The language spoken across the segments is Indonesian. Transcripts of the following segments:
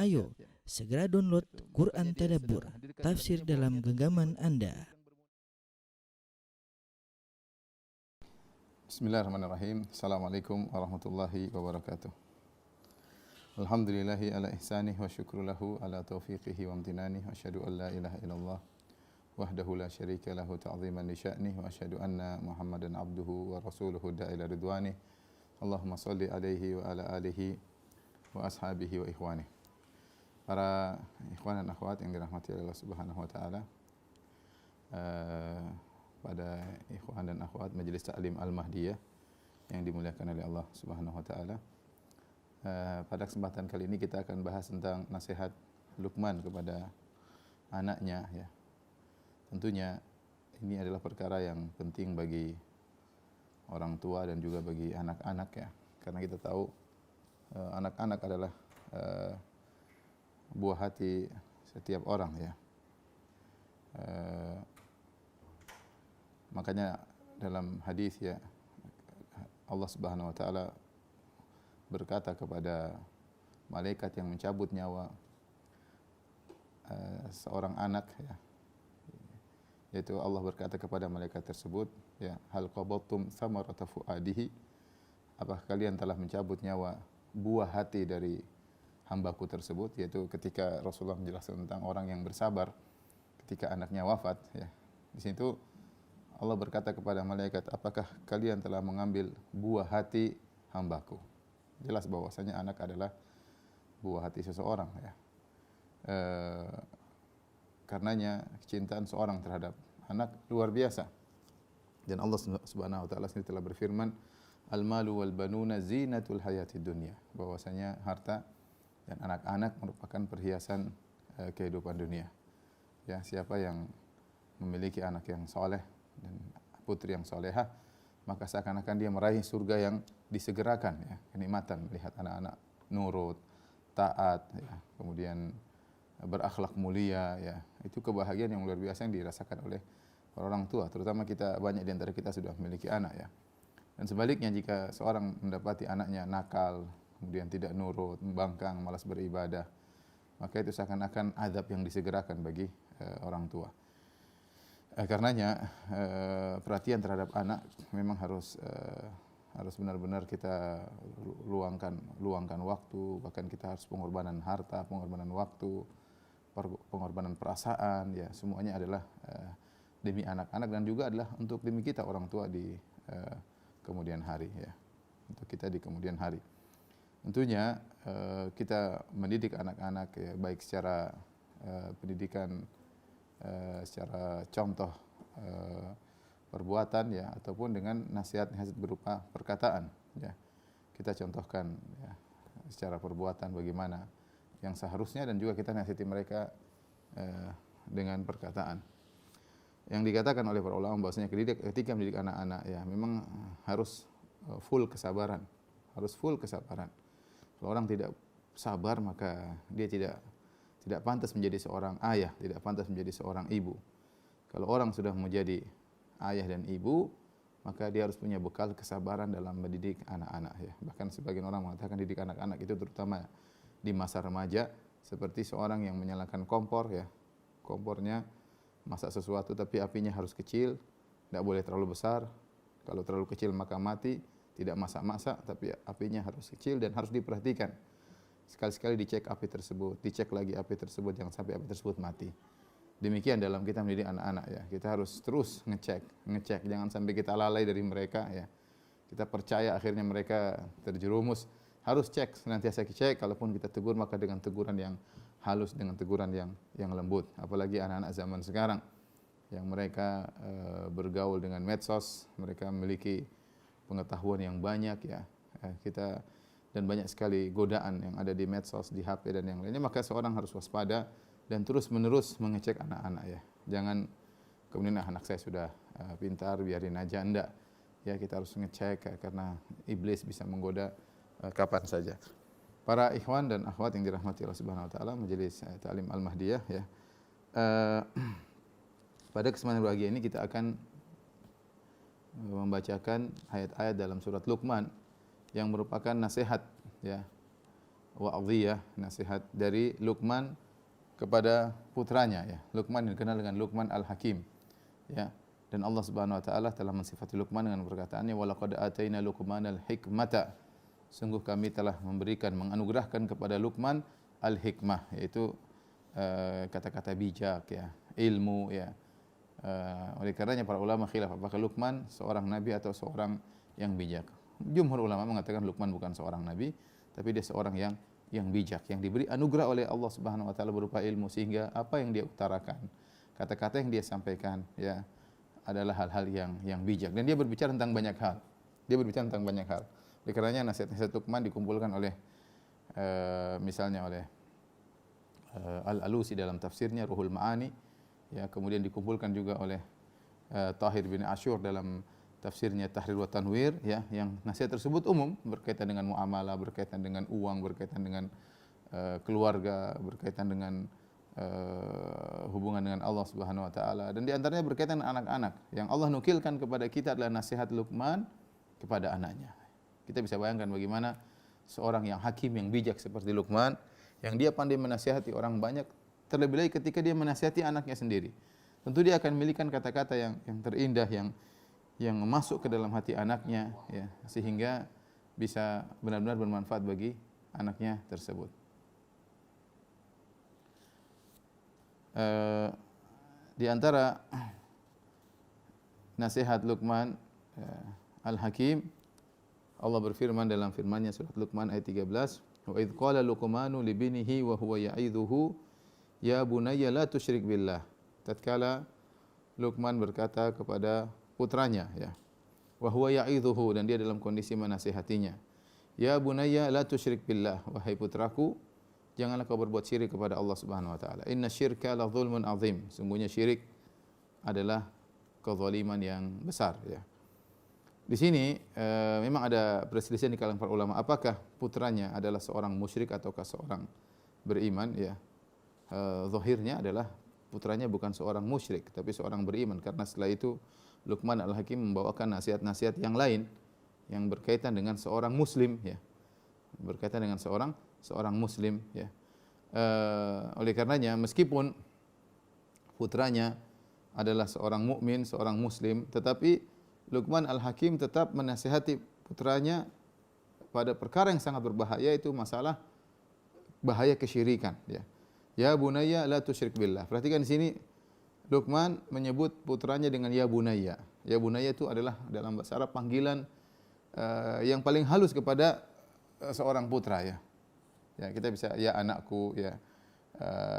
Ayo, segera download Quran Tadabbur, tafsir dalam genggaman Anda. Bismillahirrahmanirrahim. Assalamualaikum warahmatullahi wabarakatuh. Alhamdulillahi ala ihsanih wa syukru lahu ala taufiqihi wa amtinanih wa asyhadu an la ilaha illallah wahdahu la syarika lahu ta'ziman li sya'nih wa asyhadu anna Muhammadan abduhu wa rasuluhu da'ila ridwanih. Allahumma salli alaihi wa ala alihi wa ashabihi wa ikhwanih. Para ikhwan dan akhwat yang dirahmati Allah Subhanahu wa taala, pada ikhwan dan akhwat Majelis Ta'lim Al-Mahdiyah yang dimuliakan oleh Allah Subhanahu wa taala. Pada kesempatan kali ini kita akan bahas tentang nasihat Luqman kepada anaknya, ya. Tentunya ini adalah perkara yang penting bagi orang tua dan juga bagi anak-anak, ya. Karena kita tahu anak-anak adalah buah hati setiap orang, ya. Makanya dalam hadis, ya, Allah Subhanahu wa taala berkata kepada malaikat yang mencabut nyawa seorang anak, ya, yaitu Allah berkata kepada malaikat tersebut, ya, hal qabattum thamarata fuadihi, apakah kalian telah mencabut nyawa buah hati dari hambaku tersebut, yaitu ketika Rasulullah menjelaskan tentang orang yang bersabar ketika anaknya wafat, ya. Di situ Allah berkata kepada malaikat, apakah kalian telah mengambil buah hati hambaku? Jelas bahwasanya anak adalah buah hati seseorang, ya. Karenanya kecintaan seorang terhadap anak luar biasa. Dan Allah Subhanahu wa taala sendiri telah berfirman, al-malu wal banuna zinatul hayatid dunya, bahwasanya harta dan anak-anak merupakan perhiasan kehidupan dunia. Ya, siapa yang memiliki anak yang soleh dan putri yang solehah, maka seakan-akan dia meraih surga yang disegerakan, ya. Kenikmatan melihat anak-anak nurut, taat, ya, kemudian berakhlak mulia, ya. Itu kebahagiaan yang luar biasa yang dirasakan oleh orang tua, terutama kita, banyak di antara kita sudah memiliki anak, ya. Dan sebaliknya, jika seorang mendapati anaknya nakal, kemudian tidak nurut, membangkang, malas beribadah, maka itu seakan-akan azab yang disegerakan bagi orang tua. Karenanya perhatian terhadap anak memang harus benar-benar kita luangkan waktu, bahkan kita harus pengorbanan harta, pengorbanan waktu, pengorbanan perasaan, ya, semuanya adalah demi anak-anak dan juga adalah untuk demi kita orang tua di kemudian hari, ya. Untuk kita di kemudian hari. Tentunya kita mendidik anak-anak, ya, baik secara pendidikan, secara contoh perbuatan, ya, ataupun dengan nasihat-nasihat berupa perkataan, ya. Kita contohkan, ya, secara perbuatan bagaimana yang seharusnya, dan juga kita nasihati mereka dengan perkataan. Yang dikatakan oleh para ulama bahwasanya ketika mendidik anak-anak, ya, memang harus full kesabaran, harus full kesabaran. Kalau orang tidak sabar, maka dia tidak pantas menjadi seorang ayah, tidak pantas menjadi seorang ibu. Kalau orang sudah menjadi ayah dan ibu, maka dia harus punya bekal kesabaran dalam mendidik anak-anak, ya. Bahkan sebagian orang mengatakan didik anak-anak itu terutama di masa remaja seperti seorang yang menyalakan kompor, ya. Kompornya masak sesuatu tapi apinya harus kecil, tidak boleh terlalu besar. Kalau terlalu kecil maka mati. Tidak masak-masak, tapi apinya harus kecil dan harus diperhatikan. Sekali-sekali dicek api tersebut, dicek lagi api tersebut, jangan sampai api tersebut mati. Demikian dalam kita mendidik anak-anak, ya. Kita harus terus ngecek, jangan sampai kita lalai dari mereka, ya. Kita percaya akhirnya mereka terjerumus. Harus cek, senantiasa cek. Kalaupun kita tegur, maka dengan teguran yang halus, dengan teguran yang lembut. Apalagi anak-anak zaman sekarang yang mereka bergaul dengan medsos, mereka memiliki pengetahuan yang banyak, ya. Kita dan banyak sekali godaan yang ada di medsos, di HP dan yang lainnya, maka seorang harus waspada dan terus-menerus mengecek anak-anak, ya. Jangan kemudian anak saya sudah pintar, biarin aja, enggak. Ya, kita harus ngecek, karena iblis bisa menggoda kapan saja. Para ikhwan dan akhwat yang dirahmati Allah Subhanahu wa taala, Majelis Ta'lim Al-Mahdiyah, ya. Pada kesempatan pagi ini kita akan membacakan ayat-ayat dalam surat Luqman yang merupakan nasihat, ya, wa'dhiyah, nasihat dari Luqman kepada putranya ya. Luqman dikenal dengan Luqman Al-Hakim. Ya. Dan Allah Subhanahu wa taala telah mensifati Luqman dengan perkataannya walaqad ataina Luqmanal hikmata. Sungguh kami telah memberikan, menganugerahkan kepada Luqman al-hikmah, yaitu kata-kata bijak ya, ilmu ya. Oleh karenanya para ulama khilaf apakah Luqman seorang nabi atau seorang yang bijak. Jumhur ulama mengatakan Luqman bukan seorang nabi, tapi dia seorang yang bijak, yang diberi anugerah oleh Allah Subhanahu wa taala berupa ilmu, sehingga apa yang dia utarakan, kata-kata yang dia sampaikan ya adalah hal-hal yang bijak, dan dia berbicara tentang banyak hal. Dia berbicara tentang banyak hal. Oleh karenanya nasihat-nasihat Luqman dikumpulkan oleh misalnya oleh Al-Alusi dalam tafsirnya Ruhul Ma'ani ya, kemudian dikumpulkan juga oleh Tahir bin Ashur dalam tafsirnya Tahrir wa Tanwir ya, yang nasihat tersebut umum, berkaitan dengan muamalah, berkaitan dengan uang, berkaitan dengan keluarga, berkaitan dengan hubungan dengan Allah Subhanahu wa taala, dan di antaranya berkaitan dengan anak-anak. Yang Allah nukilkan kepada kita adalah nasihat Luqman kepada anaknya. Kita bisa bayangkan bagaimana seorang yang hakim, yang bijak seperti Luqman, yang dia pandai menasihati orang banyak, terlebih lagi ketika dia menasihati anaknya sendiri. Tentu dia akan memiliki kata-kata yang terindah, yang masuk ke dalam hati anaknya ya, sehingga bisa benar-benar bermanfaat bagi anaknya tersebut. Di antara nasihat Luqman Al-Hakim, Allah berfirman dalam firman-Nya surat Luqman ayat 13, wa idz qala Luqmanu li binihi wa huwa ya'idhuhu ya bunayya la tusyrik billah. Tatkala Luqman berkata kepada putranya ya, wa huwa ya'idhuhu, dan dia dalam kondisi menasihatinya, ya bunayya la tusyrik billah, wahai putraku, janganlah kau berbuat syirik kepada Allah Subhanahu wa taala. Inna syirka la dzulmun azim. Sungguhnya syirik adalah kezaliman yang besar ya. Di sini memang ada perselisihan di kalangan para ulama, apakah putranya adalah seorang musyrik ataukah seorang beriman ya. Zahirnya adalah putranya bukan seorang musyrik tapi seorang beriman, karena setelah itu Luqman Al-Hakim membawakan nasihat-nasihat yang lain yang berkaitan dengan seorang muslim ya. Berkaitan dengan seorang muslim ya. Oleh karenanya meskipun putranya adalah seorang mukmin, seorang muslim, tetapi Luqman Al-Hakim tetap menasihati putranya pada perkara yang sangat berbahaya, yaitu masalah bahaya kesyirikan ya. Ya bunayya la tusyrik billah. Perhatikan di sini Luqman menyebut putranya dengan ya bunayya. Ya bunayya itu adalah dalam bahasa Arab panggilan yang paling halus kepada seorang putra ya. Ya, kita bisa ya anakku ya,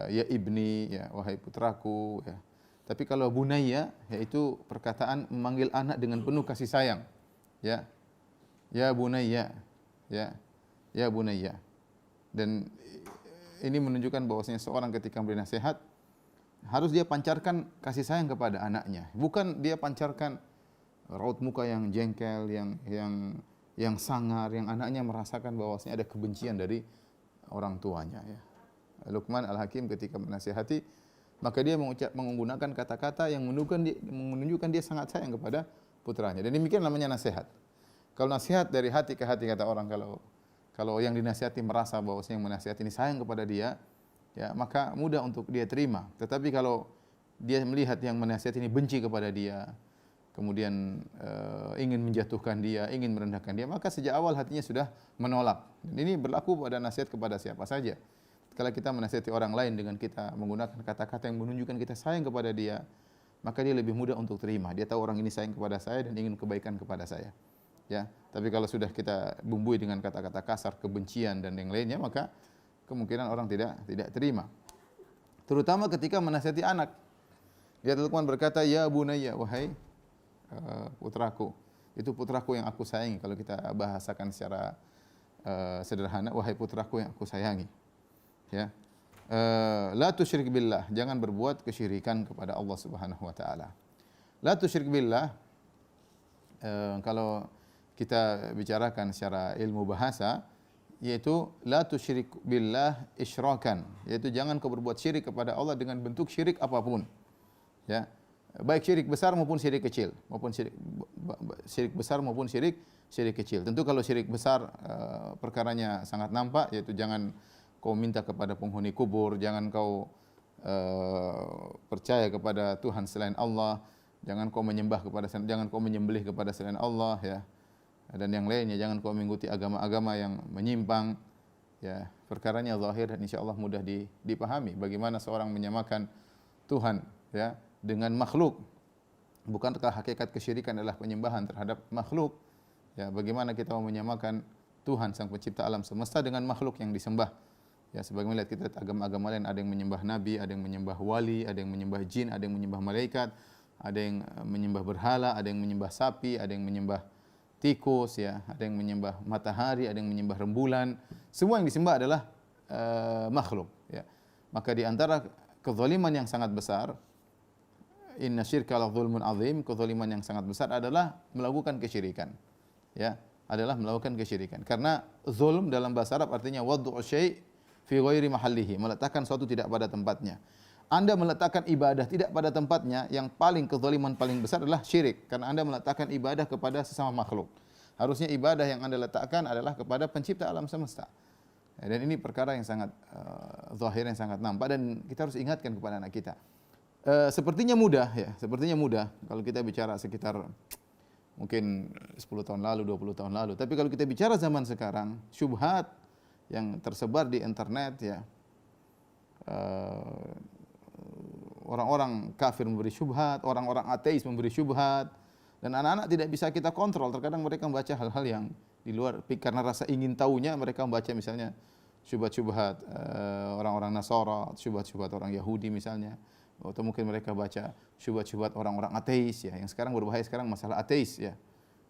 ya ibni ya, wahai putraku ya. Tapi kalau bunayya yaitu perkataan memanggil anak dengan penuh kasih sayang. Ya. Ya bunayya. Ya. Ya bunayya. Dan ini menunjukkan bahwasanya seorang ketika memberi nasihat harus dia pancarkan kasih sayang kepada anaknya. Bukan dia pancarkan raut muka yang jengkel, yang sangar, yang anaknya merasakan bahwasanya ada kebencian dari orang tuanya ya. Luqman Al-Hakim ketika menasihati, maka dia menggunakan kata-kata yang menunjukkan dia sangat sayang kepada putranya. Dan demikian namanya nasihat. Kalau nasihat dari hati ke hati, kata orang, kalau yang dinasihati merasa bahwa yang menasihati ini sayang kepada dia, ya maka mudah untuk dia terima. Tetapi kalau dia melihat yang menasihati ini benci kepada dia, kemudian ingin menjatuhkan dia, ingin merendahkan dia, maka sejak awal hatinya sudah menolak. Dan ini berlaku pada nasihat kepada siapa saja. Kalau kita menasihati orang lain dengan kita menggunakan kata-kata yang menunjukkan kita sayang kepada dia, maka dia lebih mudah untuk terima. Dia tahu orang ini sayang kepada saya dan ingin kebaikan kepada saya. Ya, tapi kalau sudah kita bumbui dengan kata-kata kasar, kebencian dan yang lainnya, maka kemungkinan orang tidak terima. Terutama ketika menasihati anak. Dia Luqman berkata, ya bunayya, wahai putraku. Itu putraku yang aku sayangi. Kalau kita bahasakan secara sederhana, wahai putraku yang aku sayangi. Ya. La tusyrik billah, jangan berbuat kesyirikan kepada Allah Subhanahu wa taala. La tusyrik billah, kalau kita bicarakan secara ilmu bahasa, yaitu la tusyrik billah isyrakan, yaitu jangan kau berbuat syirik kepada Allah dengan bentuk syirik apapun. Ya. baik syirik besar maupun syirik kecil, syirik besar maupun syirik kecil. Tentu kalau syirik besar perkaranya sangat nampak, yaitu jangan kau minta kepada penghuni kubur, jangan kau percaya kepada Tuhan selain Allah, jangan kau menyembelih kepada selain Allah, ya. Dan yang lainnya, jangan kau mengikuti agama-agama yang menyimpang, ya. Perkaranya zahir dan insyaallah mudah dipahami. Bagaimana seorang menyamakan Tuhan, ya, dengan makhluk. Bukankah hakikat kesyirikan adalah penyembahan terhadap makhluk? Ya, bagaimana kita mau menyamakan Tuhan sang pencipta alam semesta dengan makhluk yang disembah? Ya, sebagaimana lihat kita agama-agama lain, ada yang menyembah nabi, ada yang menyembah wali, ada yang menyembah jin, ada yang menyembah malaikat, ada yang menyembah berhala, ada yang menyembah sapi, ada yang menyembah tikus, ya, ada yang menyembah matahari, ada yang menyembah rembulan. Semua yang disembah adalah makhluk, ya. Maka di antara kezaliman yang sangat besar, inna syirka la dzulmun azim, kezaliman yang sangat besar adalah melakukan kesyirikan. Ya, adalah melakukan kesyirikan. Karena zulm dalam bahasa Arab artinya wad'u syai' fi ghairi mahallihi, meletakkan sesuatu tidak pada tempatnya. Anda meletakkan ibadah tidak pada tempatnya, yang paling kezaliman paling besar adalah syirik, karena Anda meletakkan ibadah kepada sesama makhluk. Harusnya ibadah yang Anda letakkan adalah kepada pencipta alam semesta. Dan ini perkara yang sangat zahir, yang sangat nampak, dan kita harus ingatkan kepada anak kita. Sepertinya mudah, ya, sepertinya mudah kalau kita bicara sekitar mungkin 10 tahun lalu, 20 tahun lalu. Tapi kalau kita bicara zaman sekarang, syubhat yang tersebar di internet, ya, orang-orang kafir memberi syubhat, orang-orang ateis memberi syubhat, dan anak-anak tidak bisa kita kontrol. Terkadang mereka membaca hal-hal yang di luar, karena rasa ingin tahunya mereka membaca misalnya syubhat-syubhat orang-orang Nasara, syubhat-syubhat orang Yahudi misalnya, atau mungkin mereka baca syubhat-syubhat orang-orang ateis, ya, yang sekarang berbahaya sekarang masalah ateis, ya.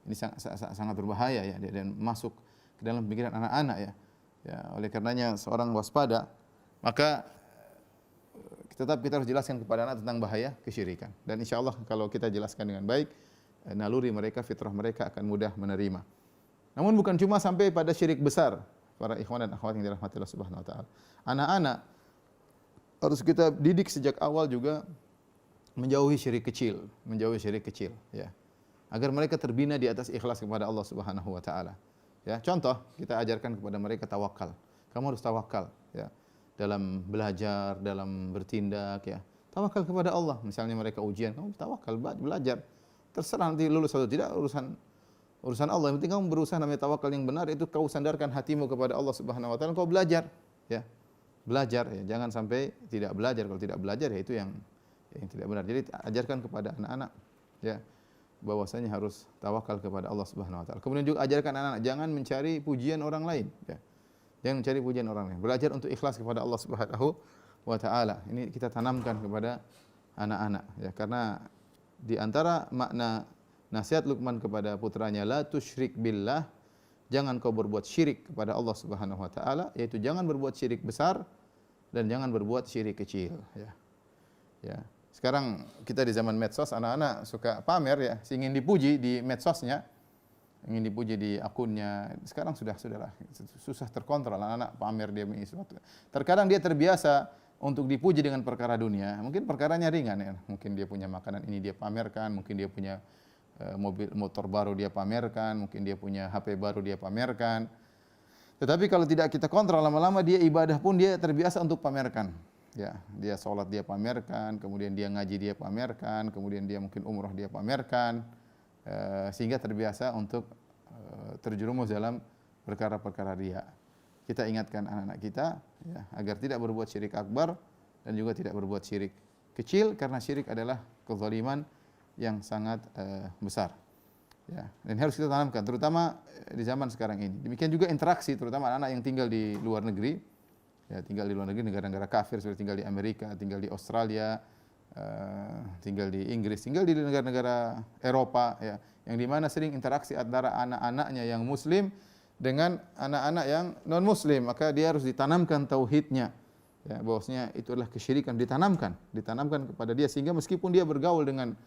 Ini sangat berbahaya, ya, dan masuk ke dalam pikiran anak-anak, ya. Ya, oleh karenanya seorang waspada, maka tetap kita harus jelaskan kepada anak tentang bahaya kesyirikan. Dan insyaallah kalau kita jelaskan dengan baik, naluri mereka, fitrah mereka akan mudah menerima. Namun bukan cuma sampai pada syirik besar, para ikhwan dan akhwat yang dirahmati Allah Subhanahu wa taala. Anak-anak harus kita didik sejak awal juga menjauhi syirik kecil, ya. Agar mereka terbina di atas ikhlas kepada Allah Subhanahu wa taala. Ya, contoh, kita ajarkan kepada mereka tawakal. Kamu harus tawakal, ya. Dalam belajar, dalam bertindak, ya. Tawakal kepada Allah. Misalnya mereka ujian, kamu tawakal, belajar. Terserah nanti lulus atau tidak, urusan Allah. Yang penting kamu berusaha, namanya tawakal yang benar itu kau sandarkan hatimu kepada Allah Subhanahu wa taala, kau belajar, ya. Belajar, ya. Jangan sampai tidak belajar. Kalau tidak belajar, ya itu yang tidak benar. Jadi ajarkan kepada anak-anak, ya, bahwasanya harus tawakal kepada Allah Subhanahu wa taala. Kemudian juga ajarkan anak-anak jangan mencari pujian orang lain, ya. Jangan mencari pujian orang lain. Belajar untuk ikhlas kepada Allah Subhanahu wa taala. Ini kita tanamkan kepada anak-anak, ya. Karena di antara makna nasihat Luqman kepada putranya, la tusyrik billah, jangan kau berbuat syirik kepada Allah Subhanahu wa taala, yaitu jangan berbuat syirik besar dan jangan berbuat syirik kecil, ya. Ya. Sekarang kita di zaman medsos, anak-anak suka pamer, ya, ingin dipuji di medsosnya, ingin dipuji di akunnya. Sekarang sudahlah susah terkontrol, anak-anak pamer dia sesuatu. Terkadang dia terbiasa untuk dipuji dengan perkara dunia, mungkin perkaranya ringan, ya. Mungkin dia punya makanan ini dia pamerkan, mungkin dia punya motor baru dia pamerkan, mungkin dia punya HP baru dia pamerkan. Tetapi kalau tidak kita kontrol, lama-lama dia ibadah pun dia terbiasa untuk pamerkan. Ya, dia sholat dia pamerkan, kemudian dia ngaji dia pamerkan, kemudian dia mungkin umrah dia pamerkan, sehingga terbiasa untuk terjerumus dalam perkara-perkara riya. Kita ingatkan anak-anak kita, ya, agar tidak berbuat syirik akbar dan juga tidak berbuat syirik kecil, karena syirik adalah kezaliman yang sangat besar. Ya, dan harus kita tanamkan, terutama di zaman sekarang ini. Demikian juga interaksi, terutama anak-anak yang tinggal di luar negeri, ya, tinggal di luar negeri, negara-negara kafir, seperti tinggal di Amerika, tinggal di Australia, tinggal di Inggris, tinggal di negara-negara Eropa, ya, yang dimana sering interaksi antara anak-anaknya yang Muslim dengan anak-anak yang non Muslim, maka dia harus ditanamkan tauhidnya, ya, bahwasanya itu adalah kesyirikan, ditanamkan kepada dia, sehingga meskipun dia bergaul dengan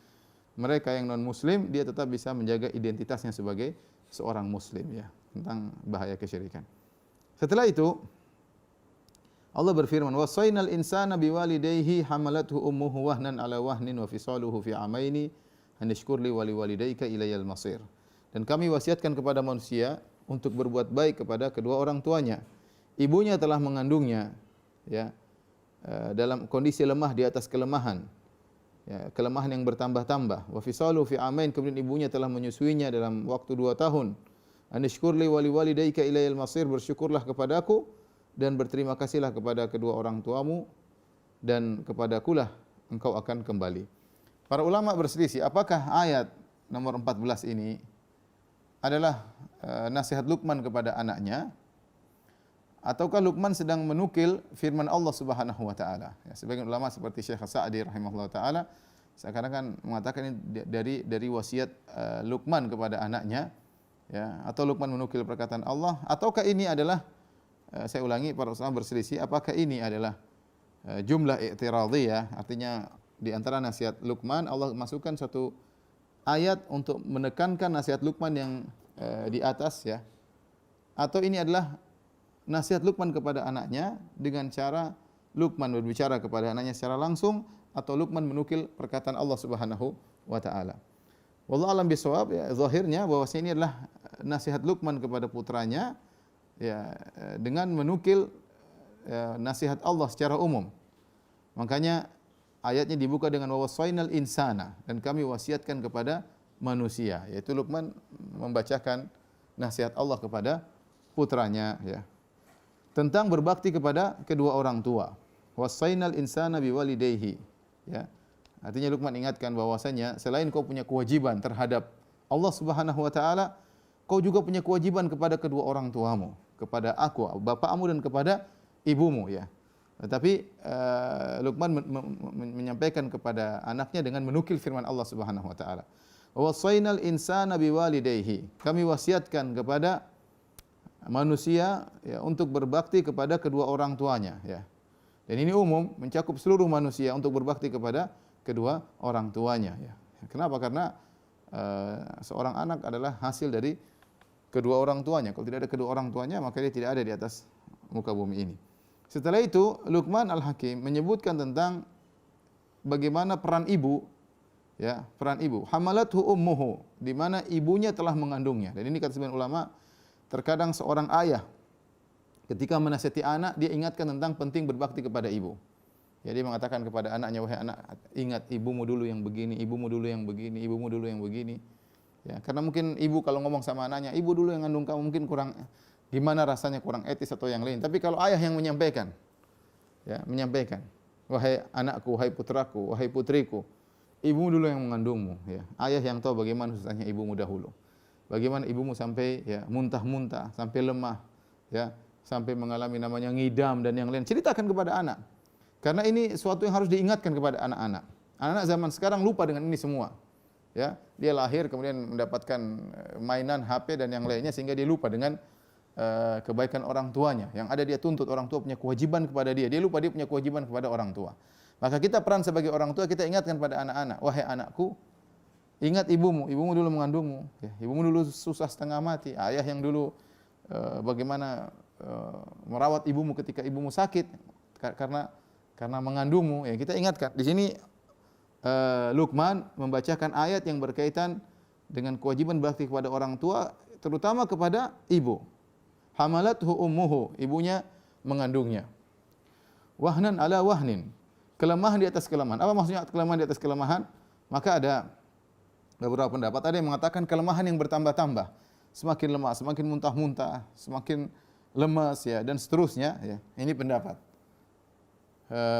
mereka yang non Muslim, dia tetap bisa menjaga identitasnya sebagai seorang Muslim, ya, tentang bahaya kesyirikan. Setelah itu Allah berfirman, "Wasainal insana biwalidayhi hamalathu ummuhu wahnan ala wahnin wa fisaluhu fi amaini an ishkur li wa liwalidayka ilayal masir." Dan kami wasiatkan kepada manusia untuk berbuat baik kepada kedua orang tuanya. Ibunya telah mengandungnya, ya, dalam kondisi lemah di atas kelemahan, ya, kelemahan yang bertambah-tambah. Wa fisaluhu fi amain, kemudian ibunya telah menyusuinya dalam waktu 2 tahun. An ishkur li wa liwalidayka ilayal masir, bersyukurlah kepadaku dan berterima kasihlah kepada kedua orang tuamu dan kepadakulah engkau akan kembali. Para ulama berselisih apakah ayat nomor 14 ini adalah nasihat Luqman kepada anaknya, ataukah Luqman sedang menukil firman Allah Subhanahu wa taala. Ya, sebagian ulama seperti Syekh Sa'di rahimahullah taala seakan-akan mengatakan ini dari wasiat Luqman kepada anaknya, ya, atau Luqman menukil perkataan Allah, ataukah ini adalah saya ulangi, para ulama berselisih apakah ini adalah jumlah i'tiradhiyah, artinya di antara nasihat Luqman Allah masukkan suatu ayat untuk menekankan nasihat Luqman yang di atas, ya, atau ini adalah nasihat Luqman kepada anaknya dengan cara Luqman berbicara kepada anaknya secara langsung, atau Luqman menukil perkataan Allah Subhanahu wa taala. Wallahu a'lam bishawab, ya, zahirnya bahwasanya ini adalah nasihat Luqman kepada putranya, ya, dengan menukil nasihat Allah secara umum. Makanya ayatnya dibuka dengan wawasainal insana, dan kami wasiatkan kepada manusia, yaitu Luqman membacakan nasihat Allah kepada putranya, ya, tentang berbakti kepada kedua orang tua. Wasainal insana biwalidayhi, ya. Artinya Luqman ingatkan bahwasanya selain kau punya kewajiban terhadap Allah Subhanahu wa taala, kau juga punya kewajiban kepada kedua orang tuamu, kepada aku, bapakmu, dan kepada ibumu, ya. Tetapi Luqman menyampaikan kepada anaknya dengan menukil firman Allah Subhanahu wa taala. Wasainal insana biwalidayhi, kami wasiatkan kepada manusia, ya, untuk berbakti kepada kedua orang tuanya, ya. Dan ini umum, mencakup seluruh manusia untuk berbakti kepada kedua orang tuanya, ya. Kenapa? Karena seorang anak adalah hasil dari kedua orang tuanya. Kalau tidak ada kedua orang tuanya, maka dia tidak ada di atas muka bumi ini. Setelah itu, Luqman Al-Hakim menyebutkan tentang bagaimana peran ibu, ya, peran ibu. Hamalathu ummuhu, di mana ibunya telah mengandungnya. Dan ini kata sebagian ulama, terkadang seorang ayah ketika menasihati anak, dia ingatkan tentang penting berbakti kepada ibu. Ya, dia mengatakan kepada anaknya, wahai anak, ingat ibumu dulu yang begini, ibumu dulu yang begini, ibumu dulu yang begini. Ya, karena mungkin ibu kalau ngomong sama anaknya, ibu dulu yang ngandung kamu, mungkin kurang gimana rasanya, kurang etis atau yang lain. Tapi kalau ayah yang menyampaikan, ya, menyampaikan, wahai anakku, wahai putraku, wahai putriku, ibumu dulu yang mengandungmu, ya. Ayah yang tahu bagaimana susahnya ibumu dahulu. Bagaimana ibumu sampai, ya, muntah-muntah, sampai lemah, ya, sampai mengalami namanya ngidam dan yang lain. Ceritakan kepada anak. Karena ini suatu yang harus diingatkan kepada anak-anak. Anak-anak zaman sekarang lupa dengan ini semua. Ya, dia lahir kemudian mendapatkan mainan, HP dan yang lainnya sehingga dia lupa dengan kebaikan orang tuanya. Yang ada dia tuntut orang tua punya kewajiban kepada dia. Dia lupa dia punya kewajiban kepada orang tua. Maka kita peran sebagai orang tua, kita ingatkan pada anak-anak, wahai anakku, ingat ibumu, ibumu dulu mengandungmu, ya, ibumu dulu susah setengah mati, ayah yang dulu bagaimana merawat ibumu ketika ibumu sakit karena mengandungmu, ya, kita ingatkan. Di sini Luqman membacakan ayat yang berkaitan dengan kewajiban bakti kepada orang tua, terutama kepada ibu. Hamalathu ummuhu, ibunya mengandungnya. Wahnan ala wahnin, kelemahan di atas kelemahan. Apa maksudnya kelemahan di atas kelemahan? Maka ada beberapa pendapat. Ada yang mengatakan kelemahan yang bertambah-tambah, semakin lemah, semakin muntah-muntah, semakin lemas, ya, dan seterusnya, ya. Ini pendapat.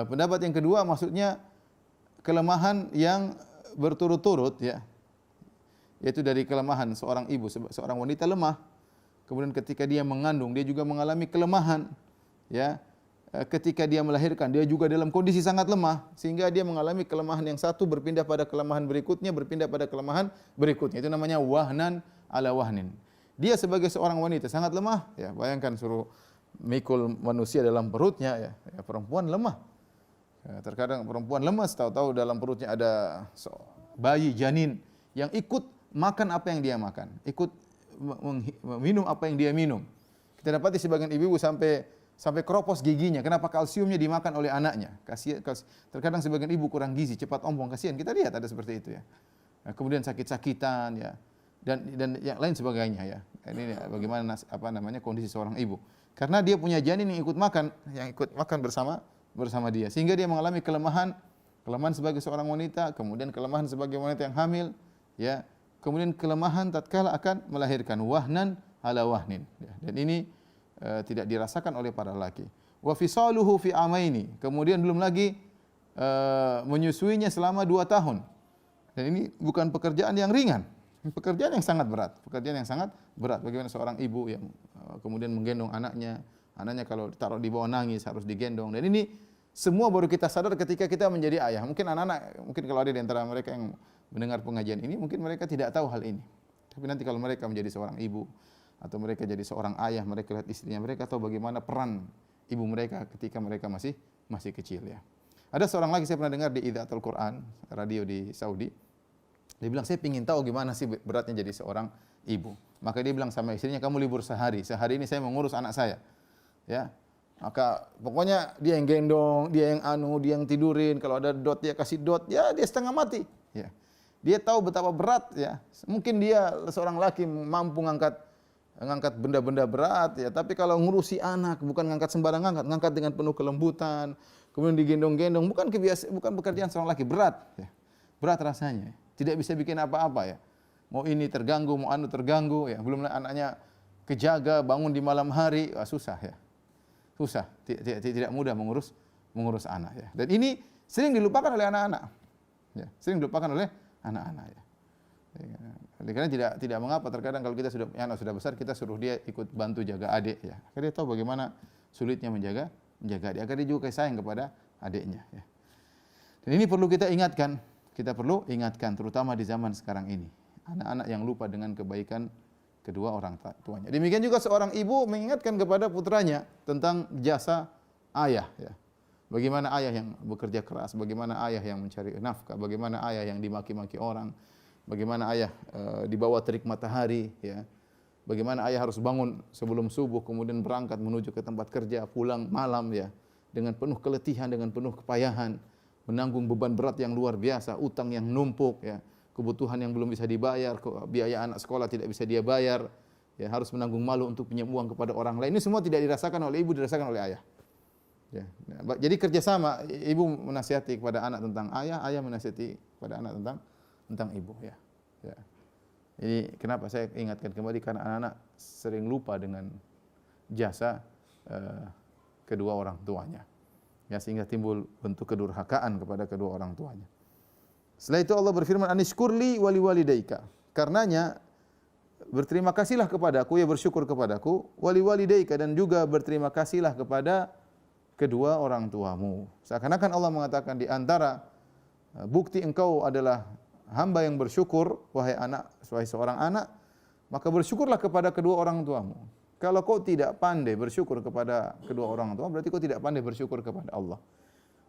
Pendapat yang kedua maksudnya kelemahan yang berturut-turut, ya, yaitu dari kelemahan seorang ibu, seorang wanita lemah, kemudian ketika dia mengandung dia juga mengalami kelemahan, ya. Ketika dia melahirkan dia juga dalam kondisi sangat lemah sehingga dia mengalami kelemahan yang satu berpindah pada kelemahan berikutnya, berpindah pada kelemahan berikutnya. Itu namanya wahnan ala wahnin. Dia sebagai seorang wanita sangat lemah, ya, bayangkan suruh mikul manusia dalam perutnya, ya, perempuan lemah. Ya, terkadang perempuan lemas, tahu-tahu dalam perutnya ada bayi janin yang ikut makan apa yang dia makan, ikut minum apa yang dia minum. Kita dapati sebagian ibu-ibu sampai sampai keropos giginya. Kenapa? Kalsiumnya dimakan oleh anaknya. Terkadang sebagian ibu kurang gizi, cepat ompong, kasihan. Kita lihat ada seperti itu ya. Nah, kemudian sakit-sakitan ya. Dan yang lain sebagainya ya. Ini bagaimana kondisi seorang ibu. Karena dia punya janin yang ikut makan bersama dia, sehingga dia mengalami kelemahan sebagai seorang wanita, kemudian kelemahan sebagai wanita yang hamil, ya. Kemudian kelemahan tatkala akan melahirkan, wahnan ala wahnin. Ya. Dan ini tidak dirasakan oleh para laki. Wa fisaluhu fi amaini. Kemudian belum lagi menyusuinya selama 2 tahun. Dan ini bukan pekerjaan yang ringan. Pekerjaan yang sangat berat. Bagaimana seorang ibu yang kemudian menggendong anaknya kalau taruh di bawah nangis harus digendong. Dan ini semua baru kita sadar ketika kita menjadi ayah. Mungkin anak-anak, mungkin kalau ada di antara mereka yang mendengar pengajian ini, mungkin mereka tidak tahu hal ini. Tapi nanti kalau mereka menjadi seorang ibu atau mereka jadi seorang ayah, mereka lihat istrinya, mereka tahu bagaimana peran ibu mereka ketika mereka masih kecil ya. Ada seorang lagi saya pernah dengar di Idaatul Quran, radio di Saudi. Dia bilang, saya ingin tahu gimana sih beratnya jadi seorang ibu. Maka dia bilang sama istrinya, kamu libur sehari ini saya mengurus anak saya. Ya. Maka pokoknya dia yang gendong, dia yang tidurin, kalau ada dot dia kasih dot, ya dia setengah mati. Ya. Dia tahu betapa berat ya. Mungkin dia seorang laki mampu ngangkat benda-benda berat ya, tapi kalau ngurusi anak bukan ngangkat sembarang ngangkat dengan penuh kelembutan, kemudian digendong-gendong, bukan pekerjaan seorang laki, berat ya. Berat rasanya. Tidak bisa bikin apa-apa ya. Mau ini terganggu, mau anu terganggu ya. Belum anaknya kejaga, bangun di malam hari, susah ya. Susah, tidak mudah mengurus anak ya. Dan ini sering dilupakan oleh anak-anak. Ya, sering dilupakan oleh anak-anak ya. Karena tidak mengapa terkadang kalau kita anak sudah besar kita suruh dia ikut bantu jaga adik ya. Karena dia tahu bagaimana sulitnya menjaga adik. Agar dia juga sayang kepada adiknya ya. Dan ini perlu kita ingatkan. Kita perlu ingatkan terutama di zaman sekarang ini. Anak-anak yang lupa dengan kebaikan kedua orang tuanya. Demikian juga seorang ibu mengingatkan kepada putranya tentang jasa ayah ya. Bagaimana ayah yang bekerja keras, bagaimana ayah yang mencari nafkah, bagaimana ayah yang dimaki-maki orang, bagaimana ayah di bawah terik matahari ya. Bagaimana ayah harus bangun sebelum subuh kemudian berangkat menuju ke tempat kerja, pulang malam ya dengan penuh keletihan, dengan penuh kepayahan, menanggung beban berat yang luar biasa, utang yang numpuk ya, kebutuhan yang belum bisa dibayar, biaya anak sekolah tidak bisa dia bayar, ya harus menanggung malu untuk pinjam uang kepada orang lain. Ini semua tidak dirasakan oleh ibu, dirasakan oleh ayah. Ya. Jadi kerjasama, ibu menasihati kepada anak tentang ayah, ayah menasihati kepada anak tentang ibu. Ya. Ya. Ini kenapa saya ingatkan kembali, karena anak-anak sering lupa dengan jasa kedua orang tuanya. Ya, sehingga timbul bentuk kedurhakaan kepada kedua orang tuanya. Setelah itu Allah berfirman, anishkurli wali walidaika. Karenanya berterima kasihlah kepadaku, ya bersyukur kepadaku, wali walidaika, dan juga berterima kasihlah kepada kedua orang tuamu. Seakan-akan Allah mengatakan di antara bukti engkau adalah hamba yang bersyukur, wahai seorang anak, maka bersyukurlah kepada kedua orang tuamu. Kalau kau tidak pandai bersyukur kepada kedua orang tua, berarti kau tidak pandai bersyukur kepada Allah.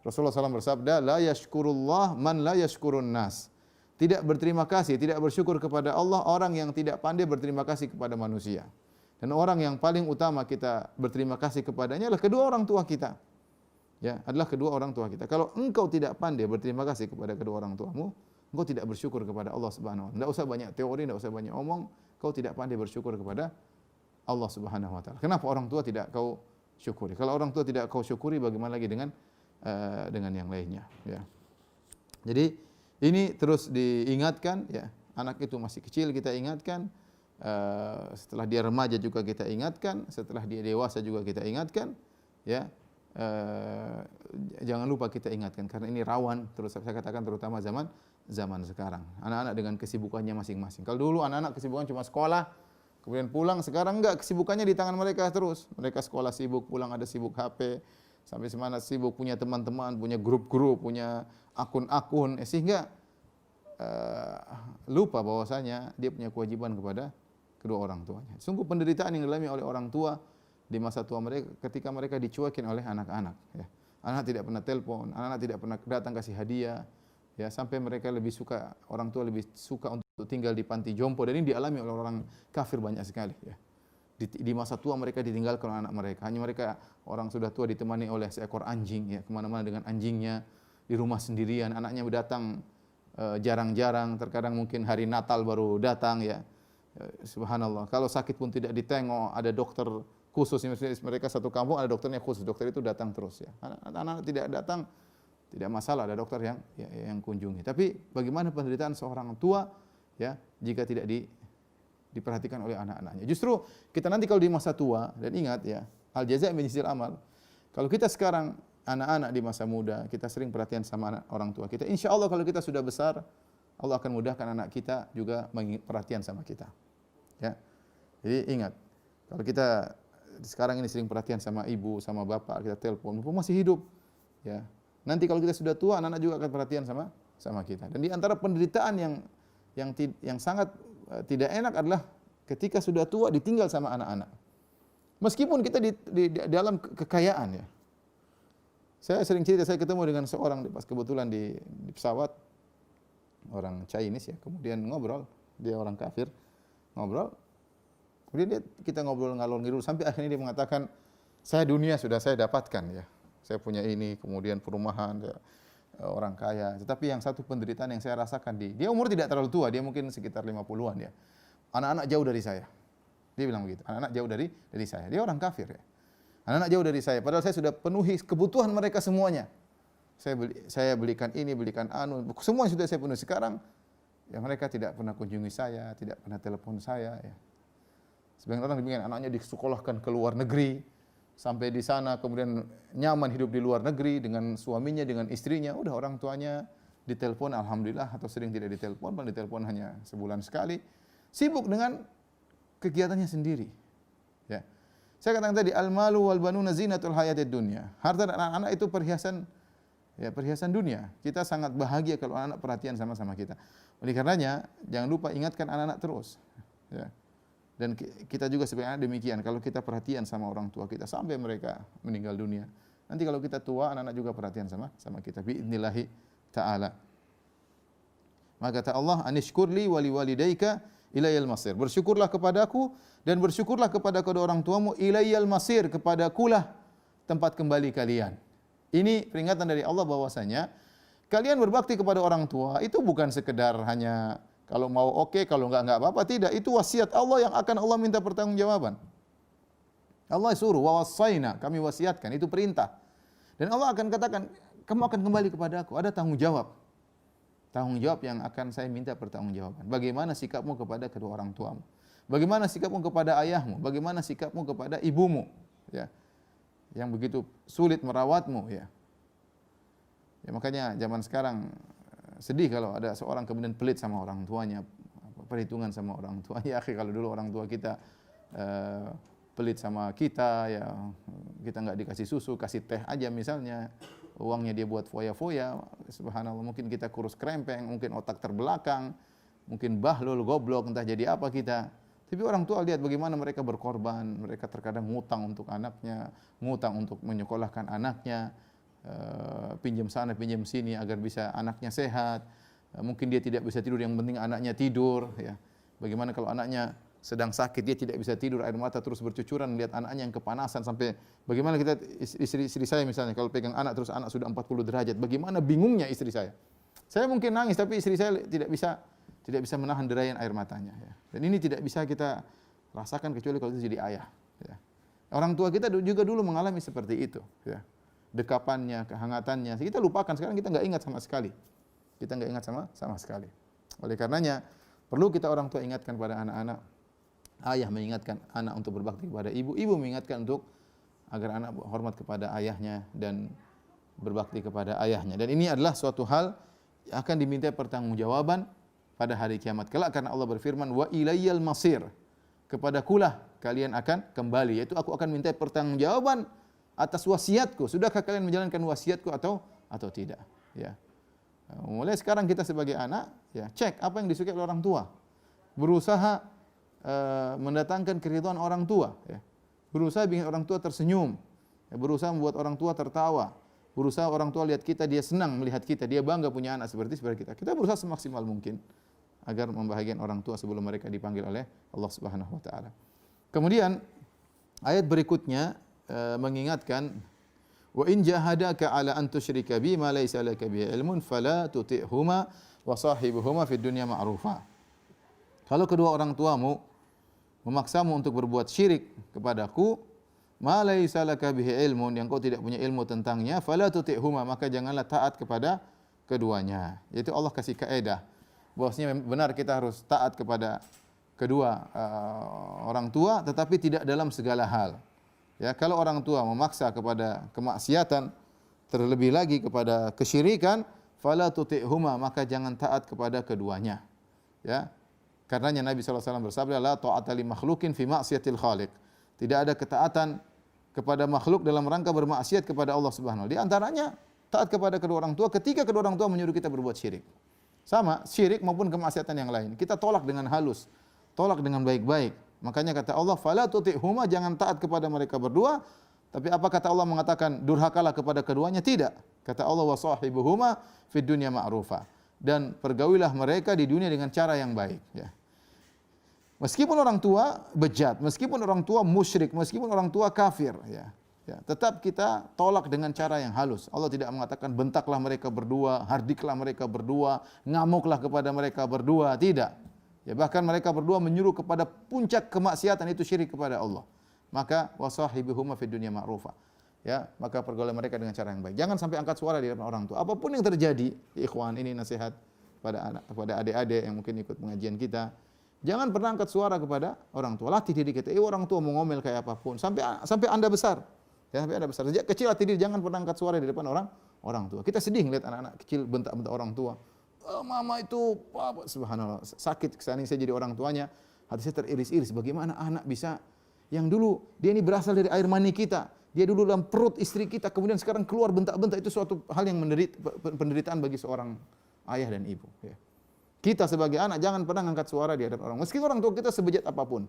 Rasulullah SAW bersabda, la yashkurullah man la yashkurun nas. Tidak berterima kasih, tidak bersyukur kepada Allah orang yang tidak pandai berterima kasih kepada manusia. Dan orang yang paling utama kita berterima kasih kepadanya adalah kedua orang tua kita. Ya, adalah kedua orang tua kita. Kalau engkau tidak pandai berterima kasih kepada kedua orang tuamu, engkau tidak bersyukur kepada Allah Subhanahu wa taala. Tidak usah banyak teori, tidak usah banyak omong, kau tidak pandai bersyukur kepada Allah Subhanahu wa taala. Kenapa orang tua tidak kau syukuri? Kalau orang tua tidak kau syukuri, bagaimana lagi dengan yang lainnya, ya. Jadi ini terus diingatkan, ya. Anak itu masih kecil kita ingatkan, setelah dia remaja juga kita ingatkan, setelah dia dewasa juga kita ingatkan, ya. Jangan lupa kita ingatkan karena ini rawan, terus saya katakan terutama zaman sekarang. Anak-anak dengan kesibukannya masing-masing. Kalau dulu anak-anak kesibukan cuma sekolah, kemudian pulang, sekarang enggak, kesibukannya di tangan mereka terus. Mereka sekolah sibuk, pulang ada sibuk HP, sampai semana sibuk punya teman-teman, punya grup-grup, punya akun-akun, sehingga lupa bahwasanya dia punya kewajiban kepada kedua orang tuanya. Sungguh penderitaan yang dialami oleh orang tua di masa tua mereka ketika mereka dicuekin oleh anak-anak. Ya. Anak tidak pernah telepon, anak-anak tidak pernah datang kasih hadiah. Ya, sampai mereka orang tua lebih suka untuk tinggal di panti jompo, dan ini dialami oleh orang kafir banyak sekali. Ya. Di masa tua mereka ditinggalkan oleh anak mereka. Hanya mereka orang sudah tua ditemani oleh seekor anjing, ya, kemana-mana dengan anjingnya, di rumah sendirian. Anaknya datang jarang-jarang, terkadang mungkin hari Natal baru datang, ya. Subhanallah. Kalau sakit pun tidak ditengok, ada dokter khusus. Mereka satu kampung ada dokternya khusus. Dokter itu datang terus, ya. Anak-anak tidak datang tidak masalah, ada dokter yang kunjungi. Tapi bagaimana penderitaan seorang tua, ya, jika tidak diperhatikan oleh anak-anaknya. Justru kita nanti kalau di masa tua, dan ingat, ya, al jaza' min jinsil amal. Kalau kita sekarang anak-anak di masa muda, kita sering perhatian sama orang tua kita. Insya Allah kalau kita sudah besar, Allah akan mudahkan anak kita juga perhatian sama kita. Ya. Jadi ingat, kalau kita sekarang ini sering perhatian sama ibu, sama bapak, kita telepon, mumpung masih hidup, ya. Nanti kalau kita sudah tua, anak-anak juga akan perhatian sama kita. Dan di antara penderitaan yang sangat tidak enak adalah ketika sudah tua ditinggal sama anak-anak. Meskipun kita di dalam kekayaan, ya. Saya sering cerita, saya ketemu dengan seorang pas kebetulan di pesawat, orang Chinese, ya. Kemudian ngobrol, dia orang kafir, ngobrol. Kemudian kita ngobrol ngalor ngidul sampai akhirnya dia mengatakan, saya dunia sudah saya dapatkan, ya. Saya punya ini, kemudian perumahan, ya, orang kaya. Tetapi yang satu penderitaan yang saya rasakan dia umur tidak terlalu tua, dia mungkin sekitar 50-an, ya. Anak-anak jauh dari saya. Dia bilang begitu, anak-anak jauh dari saya. Dia orang kafir, ya. Anak-anak jauh dari saya, padahal saya sudah penuhi kebutuhan mereka semuanya. Saya belikan ini, belikan anu, semua sudah saya penuhi. Sekarang, ya mereka tidak pernah kunjungi saya, tidak pernah telepon saya, ya. Sebagian orang demikian, anaknya disekolahkan ke luar negeri, sampai di sana kemudian nyaman hidup di luar negeri dengan suaminya, dengan istrinya. Udah orang tuanya ditelepon, alhamdulillah, atau sering tidak ditelepon, paling ditelepon hanya sebulan sekali. Sibuk dengan kegiatannya sendiri. Ya. Saya katakan tadi, al-malu wal banuna zinatul hayatid dunya. Harta dan anak-anak itu perhiasan, ya, perhiasan dunia. Kita sangat bahagia kalau anak-anak perhatian sama kita. Oleh karenanya, jangan lupa ingatkan anak-anak terus. Ya. Dan kita juga sebenarnya demikian. Kalau kita perhatian sama orang tua kita sampai mereka meninggal dunia, nanti kalau kita tua, anak-anak juga perhatian sama kita. Bi'idnillahi ta'ala. Maka kata Allah, anishkurli wali walidayka ilayal masir. Bersyukurlah kepadaku dan bersyukurlah kepada kedua orang tuamu, ilayal masir, kepadakulah tempat kembali kalian. Ini peringatan dari Allah bahwasanya kalian berbakti kepada orang tua itu bukan sekedar hanya kalau mau oke, kalau enggak apa-apa. Tidak, itu wasiat Allah yang akan Allah minta pertanggungjawaban. Allah suruh, wa wasaina, kami wasiatkan, itu perintah. Dan Allah akan katakan, kamu akan kembali kepada aku, ada tanggung jawab. Tanggung jawab yang akan saya minta pertanggungjawaban. Bagaimana sikapmu kepada kedua orang tuamu? Bagaimana sikapmu kepada ayahmu? Bagaimana sikapmu kepada ibumu? Ya. Yang begitu sulit merawatmu, ya. Ya, makanya zaman sekarang sedih kalau ada seorang kemudian pelit sama orang tuanya, perhitungan sama orang tua. Ya, kalau dulu orang tua kita pelit sama kita, ya kita nggak dikasih susu, kasih teh aja misalnya, uangnya dia buat foya-foya, subhanallah, mungkin kita kurus krempeng, mungkin otak terbelakang, mungkin bahlul, goblok, entah jadi apa kita. Tapi orang tua lihat bagaimana mereka berkorban, mereka terkadang ngutang untuk anaknya, ngutang untuk menyekolahkan anaknya, pinjam sana pinjam sini agar bisa anaknya sehat. Mungkin dia tidak bisa tidur, yang penting anaknya tidur, ya. Bagaimana kalau anaknya sedang sakit, dia tidak bisa tidur, air mata terus bercucuran melihat anaknya yang kepanasan, sampai bagaimana kita istri saya misalnya kalau pegang anak terus anak sudah 40 derajat, bagaimana bingungnya istri saya. Saya mungkin nangis tapi istri saya tidak bisa menahan derayan air matanya, ya. Dan ini tidak bisa kita rasakan kecuali kalau itu jadi ayah, ya. Orang tua kita juga dulu mengalami seperti itu, ya. Dekapannya, kehangatannya, kita lupakan, sekarang kita nggak ingat sama sekali. Kita nggak ingat sama sekali. Oleh karenanya perlu kita orang tua ingatkan pada anak-anak, ayah mengingatkan anak untuk berbakti kepada ibu, ibu mengingatkan untuk agar anak hormat kepada ayahnya dan berbakti kepada ayahnya. Dan ini adalah suatu hal yang akan diminta pertanggungjawaban pada hari kiamat kelak, karena Allah berfirman, wa ilayyal masir, kepadakulah kalian akan kembali, yaitu aku akan minta pertanggungjawaban atas wasiatku. Sudahkah kalian menjalankan wasiatku atau tidak? Ya. Mulai sekarang kita sebagai anak, ya, cek apa yang disukai oleh orang tua. Berusaha mendatangkan keridhaan orang tua, ya. Berusaha bikin orang tua tersenyum, ya. Berusaha membuat orang tua tertawa. Berusaha orang tua lihat kita, dia senang melihat kita, dia bangga punya anak seperti kita. Kita berusaha semaksimal mungkin agar membahagiakan orang tua sebelum mereka dipanggil oleh Allah Subhanahu wa taala. Kemudian ayat berikutnya mengingatkan wa in jahadaka ala an tusyrika bi ma laysa laka bihi ilmun fala tuti'huma wa sahibuhuma fid dunya ma'rufa. Kalau kedua orang tuamu memaksamu untuk berbuat syirik kepadaku, ma laysa laka bihi ilmun, yang kau tidak punya ilmu tentangnya, fala tuti'huma, maka janganlah taat kepada keduanya. Yaitu Allah kasih kaidah bahwasanya benar kita harus taat kepada kedua orang tua, tetapi tidak dalam segala hal. Ya, kalau orang tua memaksa kepada kemaksiatan, terlebih lagi kepada kesyirikan, fala tuti'huma, maka jangan taat kepada keduanya. Ya. Karenanya Nabi SAW bersabda, la ta'ata li makhlukin fi ma'siyatil khaliq. Tidak ada ketaatan kepada makhluk dalam rangka bermaksiat kepada Allah Subhanahu wa taala. Di antaranya taat kepada kedua orang tua ketika kedua orang tua menyuruh kita berbuat syirik. Sama, syirik maupun kemaksiatan yang lain. Kita tolak dengan halus, tolak dengan baik-baik. Makanya kata Allah, fala tuti'huma, jangan taat kepada mereka berdua. Tapi apa kata Allah mengatakan durhakalah kepada keduanya? Tidak. Kata Allah, wa sahibuhuma fid dunya ma'rufa. Dan pergaulilah mereka di dunia dengan cara yang baik, ya. Meskipun orang tua bejat, meskipun orang tua musyrik, meskipun orang tua kafir, ya, tetap kita tolak dengan cara yang halus. Allah tidak mengatakan bentaklah mereka berdua, hardiklah mereka berdua, ngamuklah kepada mereka berdua, tidak. Ya, bahkan mereka berdua menyuruh kepada puncak kemaksiatan, itu syirik kepada Allah. Maka wasahibuhuma fid dunya ma'rufa. Ya, maka pergaulan mereka dengan cara yang baik. Jangan sampai angkat suara di depan orang tua. Apapun yang terjadi, ikhwan, ini nasihat pada anak, kepada adik-adik yang mungkin ikut pengajian kita. Jangan pernah angkat suara kepada orang tua. Latih diri kita. Orang tua mau ngomel kayak apapun sampai Anda besar. Ya, sampai Anda besar. Sejak kecil latih diri, jangan pernah angkat suara di depan orang tua. Kita sedih ngeliat anak-anak kecil bentak-bentak orang tua. Oh, mama itu apa? Subhanallah, sakit kesana saya jadi orang tuanya. Hati saya teriris-iris. Bagaimana anak bisa yang dulu dia ini berasal dari air mani kita. Dia dulu dalam perut istri kita, kemudian sekarang keluar bentak-bentak, itu suatu hal yang penderitaan bagi seorang ayah dan ibu. Ya. Kita sebagai anak jangan pernah angkat suara di hadapan orang. Meskipun orang tua kita sebejat apapun.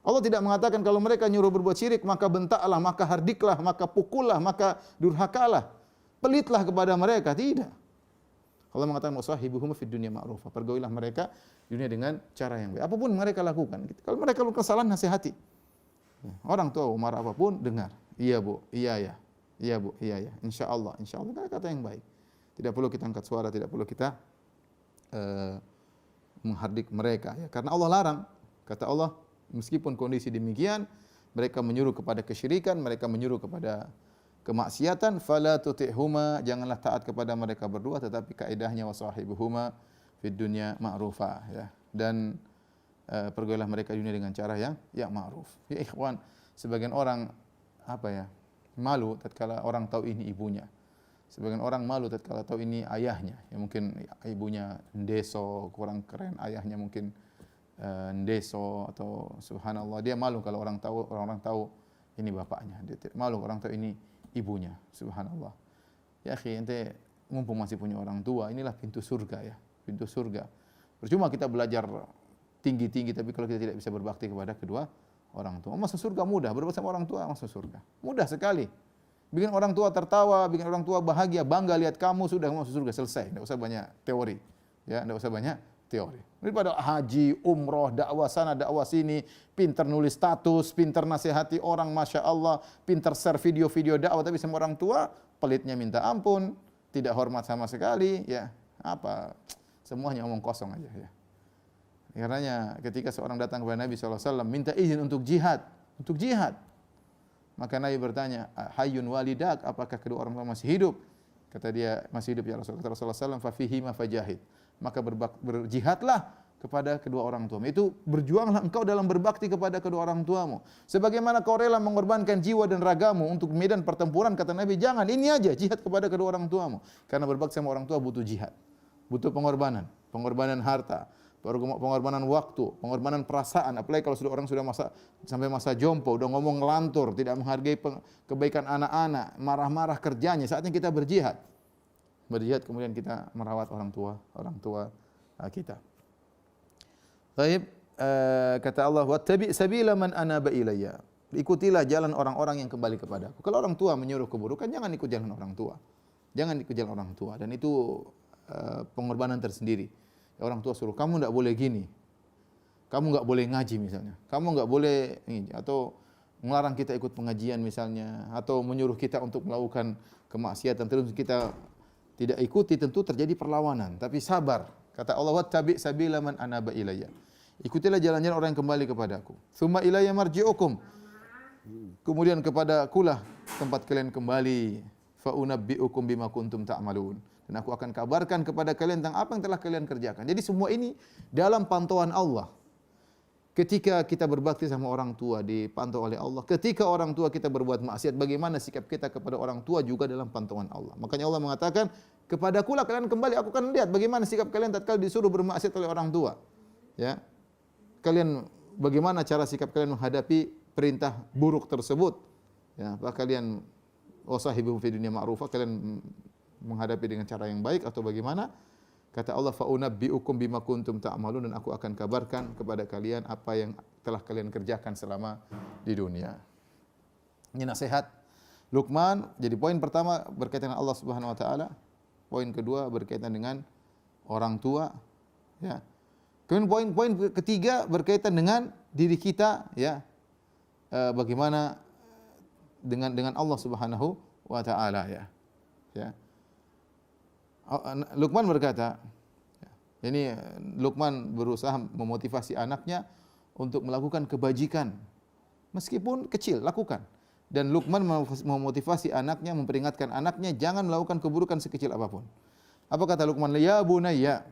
Allah tidak mengatakan kalau mereka nyuruh berbuat syirik, maka bentaklah, maka hardiklah, maka pukullah, maka durhakalah. Pelitlah kepada mereka. Tidak. Allah mengatakan wasahibuhum fid dunya ma'rufa. Pergaulilah mereka di dunia dengan cara yang baik. Apapun mereka lakukan. Kalau mereka lakukan kesalahan, nasihati. Orang tua marah apapun, dengar. Iya bu, iya ya. Iya bu, iya ya. Insya Allah kata yang baik. Tidak perlu kita angkat suara, tidak perlu kita menghardik mereka. Ya. Karena Allah larang. Kata Allah, meskipun kondisi demikian, mereka menyuruh kepada kesyirikan, mereka menyuruh kepada kemaksiatan, fala tuti'huma, janganlah taat kepada mereka berdua, tetapi kaidahnya wasahibuhuma fid dunya ma'rufa, ya. Dan pergaulilah mereka di dunia dengan cara yang ma'ruf. Ya ikhwan, sebagian orang malu tatkala orang tahu ini ibunya. Sebagian orang malu tatkala tahu ini ayahnya. Ya mungkin ibunya ndeso, kurang keren, ayahnya mungkin ndeso, atau subhanallah dia malu kalau orang tahu ini bapaknya. Dia malu orang tahu ini ibunya, subhanallah. Ya akhi, ente mumpung masih punya orang tua, inilah pintu surga, ya, pintu surga. Percuma kita belajar tinggi-tinggi tapi kalau kita tidak bisa berbakti kepada kedua orang tua. Masuk surga mudah, berbuat sama orang tua masuk surga. Mudah sekali. Bikin orang tua tertawa, bikin orang tua bahagia, bangga lihat kamu, sudah masuk surga, selesai. Enggak usah banyak teori. Ya, enggak usah banyak teori. Daripada haji, umroh, dakwah sana, dakwah sini, pintar nulis status, pintar nasihati orang, masya Allah, pintar share video-video dakwah, tapi sama orang tua pelitnya minta ampun, tidak hormat sama sekali, ya apa? Semuanya omong kosong aja, ya. Karenanya ketika seorang datang kepada Nabi SAW minta izin untuk jihad, maka Nabi bertanya, hayyun walidak, apakah kedua orang tua masih hidup? Kata dia, masih hidup ya Rasulullah. Kata Rasulullah SAW, fafihima fajahid. Maka berjihadlah kepada kedua orang tuamu. Itu berjuanglah engkau dalam berbakti kepada kedua orang tuamu. Sebagaimana kau rela mengorbankan jiwa dan ragamu untuk medan pertempuran, kata Nabi, jangan, ini aja jihad kepada kedua orang tuamu. Karena berbakti sama orang tua butuh jihad. Butuh pengorbanan harta, pengorbanan waktu, pengorbanan perasaan. Apalagi kalau orang sudah sampai masa jompo, udah ngomong ngelantur, tidak menghargai kebaikan anak-anak, marah-marah kerjanya, saatnya kita berjihad. Berjihad kemudian kita merawat orang tua kita. Baik, kata Allah, wattabi' sabila man anaba ilayya. Ikutilah jalan orang-orang yang kembali kepadaku. Kalau orang tua menyuruh keburukan, jangan ikut jalan orang tua. Jangan ikut jalan orang tua, dan itu pengorbanan tersendiri. Orang tua suruh kamu tidak boleh gini. kamu nggak boleh ngaji misalnya, kamu nggak boleh ini, atau melarang kita ikut pengajian misalnya, atau menyuruh kita untuk melakukan kemaksiatan terus kita tidak ikuti, tentu terjadi perlawanan. Tapi sabar. Kata Allah, wattabi sabila man anaba ilayya. Ikutilah jalan-jalan orang yang kembali kepadaku. Tsumma ilayya marji'ukum. Kemudian kepada akulah tempat kalian kembali. Fa unabbi'ukum bima kuntum ta'malun. Dan aku akan kabarkan kepada kalian tentang apa yang telah kalian kerjakan. Jadi semua ini dalam pantauan Allah. Ketika kita berbakti sama orang tua dipantau oleh Allah. Ketika orang tua kita berbuat maksiat, bagaimana sikap kita kepada orang tua juga dalam pantauan Allah. Makanya Allah mengatakan, kepadakulah kalian kembali, aku akan lihat bagaimana sikap kalian tatkala disuruh bermaksiat oleh orang tua. Ya. Kalian bagaimana cara sikap kalian menghadapi perintah buruk tersebut? Ya, apa kalian wasahibuhum fi dunya ma'rufa, kalian menghadapi dengan cara yang baik atau bagaimana? Kata Allah, fa unabbi'ukum bima kuntum ta'malun, dan aku akan kabarkan kepada kalian apa yang telah kalian kerjakan selama di dunia. Ini nasihat Luqman. Jadi poin pertama berkaitan dengan Allah Subhanahu wa taala. Poin kedua berkaitan dengan orang tua, ya. Kemudian poin ketiga berkaitan dengan diri kita, ya. Bagaimana dengan Allah Subhanahu wa taala, ya. Ya. Luqman berkata, ini Luqman berusaha memotivasi anaknya untuk melakukan kebajikan. Meskipun kecil, lakukan. Dan Luqman memotivasi anaknya, memperingatkan anaknya jangan melakukan keburukan sekecil apapun. Apa kata Luqman? Ya bunayya,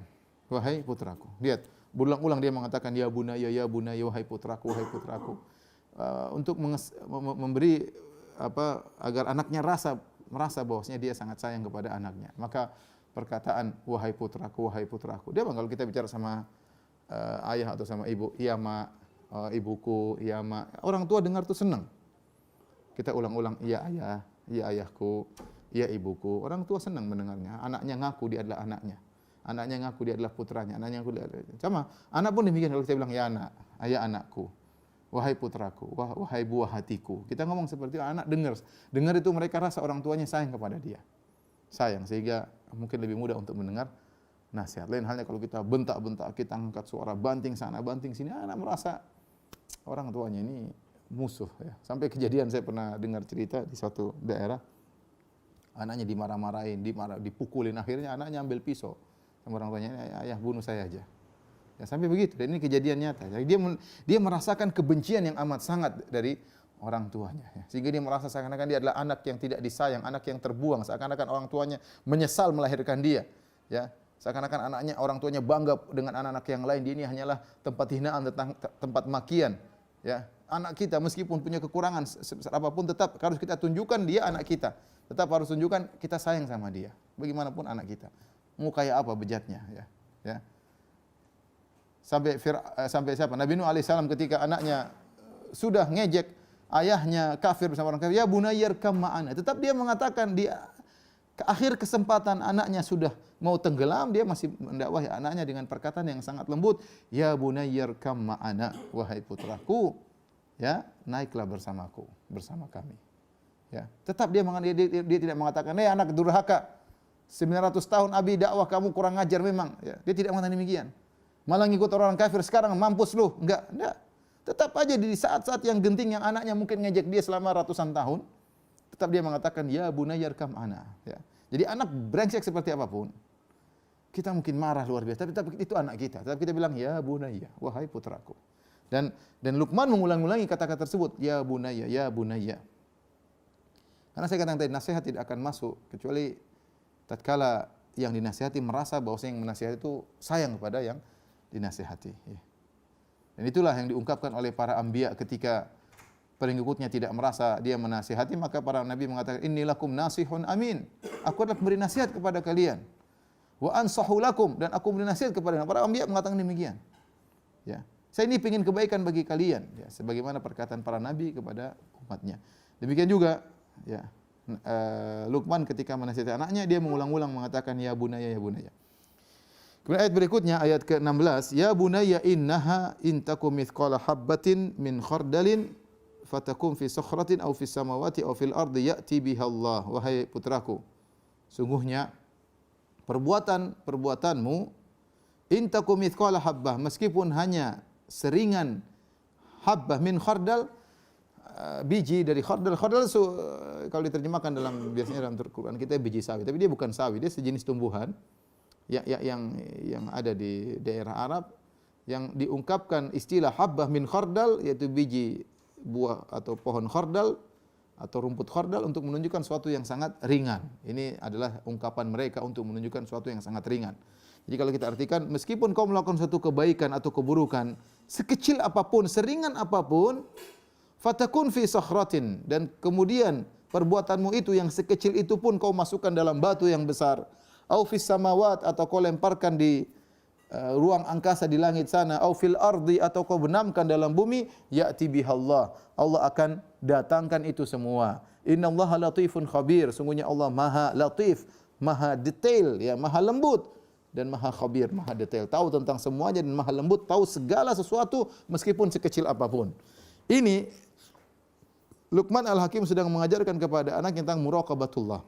wahai putraku. Lihat, berulang-ulang dia mengatakan ya bunayya, wahai putraku, wahai putraku. Untuk memberi agar anaknya merasa bahwasanya dia sangat sayang kepada anaknya. Maka perkataan wahai putraku, wahai putraku. Dia kalau kita bicara sama ayah atau sama ibu, iya mak, ibuku, iya mak. Orang tua dengar tuh senang. Kita ulang-ulang, iya ayah, iya ayahku, iya ibuku. Orang tua senang mendengarnya. Anaknya ngaku dia adalah anaknya. Anaknya ngaku dia adalah putranya. Anaknya ngaku dia adalah. Sama, anak pun demikian kalau kita bilang ya anak, ayah anakku. Wahai putraku, wahai buah hatiku. Kita ngomong seperti itu, anak dengar. Dengar itu mereka rasa orang tuanya sayang kepada dia. Sayang, sehingga mungkin lebih mudah untuk mendengar nasihat. Lain halnya kalau kita bentak-bentak, kita angkat suara banting sana, banting sini, anak merasa orang tuanya ini musuh, ya. Sampai kejadian saya pernah dengar cerita di suatu daerah, anaknya dimarah-marahin, dipukulin, akhirnya anaknya ambil pisau. Sama orang tuanya, ayah bunuh saya aja. Ya, sampai begitu. Dan ini kejadian nyata. Jadi dia merasakan kebencian yang amat sangat dari orang tuanya, ya. Sehingga dia merasa seakan-akan dia adalah anak yang tidak disayang, anak yang terbuang, seakan-akan orang tuanya menyesal melahirkan dia, ya. Seakan-akan orang tuanya bangga dengan anak-anak yang lain, dia ini hanyalah tempat hinaan, tempat makian, ya. Anak kita meskipun punya kekurangan apapun tetap harus kita tunjukkan dia anak kita. Tetap harus tunjukkan kita sayang sama dia. Bagaimanapun anak kita. Mau kayak apa bejatnya, ya. Ya. Sampai siapa? Nabi Nuh alaihissalam ketika anaknya sudah ngejek ayahnya kafir bersama orang kafir, ya bunayyarkam ma'ana. Tetap dia mengatakan di akhir kesempatan anaknya sudah mau tenggelam, dia masih mendakwahi anaknya dengan perkataan yang sangat lembut, ya bunayyarkam ma'ana, wahai putraku, ya naiklah bersamaku, bersama kami. Ya, tetap dia tidak mengatakan, anak durhaka, 900 tahun Abi dakwah kamu kurang ajar memang. Ya, dia tidak mengatakan demikian. Malah ngikut orang kafir, sekarang mampus lu. Enggak. Tetap aja di saat-saat yang genting yang anaknya mungkin ngejek dia selama ratusan tahun, tetap dia mengatakan ya bunayyarkam ana, ya. Jadi anak brengsek seperti apapun, kita mungkin marah luar biasa, tapi itu anak kita. Tetap kita bilang ya bunayya, wahai putraku. Dan Luqman mengulang-ulangi kata-kata tersebut, ya bunayya, ya bunayya. Karena saya katakan tadi nasihat tidak akan masuk kecuali tatkala yang dinasihati merasa bahwa yang menasihati itu sayang kepada yang dinasihati. Dan itulah yang diungkapkan oleh para anbiya ketika pengikutnya tidak merasa dia menasihati, maka para nabi mengatakan innilakum nasihun amin. Aku adalah pemberi nasihat kepada kalian. Wa ansahu lakum, dan aku memberi nasihat kepada kalian. Para anbiya mengatakan demikian. Ya. Saya ini ingin kebaikan bagi kalian, ya, sebagaimana perkataan para nabi kepada umatnya. Demikian juga, ya, Luqman ketika menasihati anaknya dia mengulang-ulang mengatakan ya bunayya, ya bunayya. Kemudian ayat berikutnya ayat ke-16, ya bunayya innaha in takum mithqala habbatin min khardalin fatakum fi sakhratin aw fis samawati aw fil ardi ya'ti biha Allah. Wahai putraku, sungguhnya perbuatanmu in takum mithqala habbah, meskipun hanya seringan habbah min khardal, biji dari khardal. Khardal kalau diterjemahkan biasanya dalam Al-Qur'an kita biji sawi, tapi dia bukan sawi, dia sejenis tumbuhan yang ada di daerah Arab yang diungkapkan istilah habbah min khardal, yaitu biji buah atau pohon khardal atau rumput khardal untuk menunjukkan sesuatu yang sangat ringan. Ini adalah ungkapan mereka untuk menunjukkan sesuatu yang sangat ringan. Jadi kalau kita artikan, meskipun kau melakukan suatu kebaikan atau keburukan, sekecil apapun, seringan apapun, fatakun fi sakhratin, dan kemudian perbuatanmu itu yang sekecil itu pun kau masukkan dalam batu yang besar, au fis samawat, atau kau lemparkan di ruang angkasa di langit sana, au fil ardi, atau kau benamkan dalam bumi, ya'ti bihallah, Allah akan datangkan itu semua. Innallaha latifun khabir, sungguhnya Allah maha latif, maha detail, ya, maha lembut, dan maha khabir, maha detail, tahu tentang semuanya, dan maha lembut, tahu segala sesuatu meskipun sekecil apapun. Ini Luqman Al-Hakim sedang mengajarkan kepada anak tentang muraqabatullah.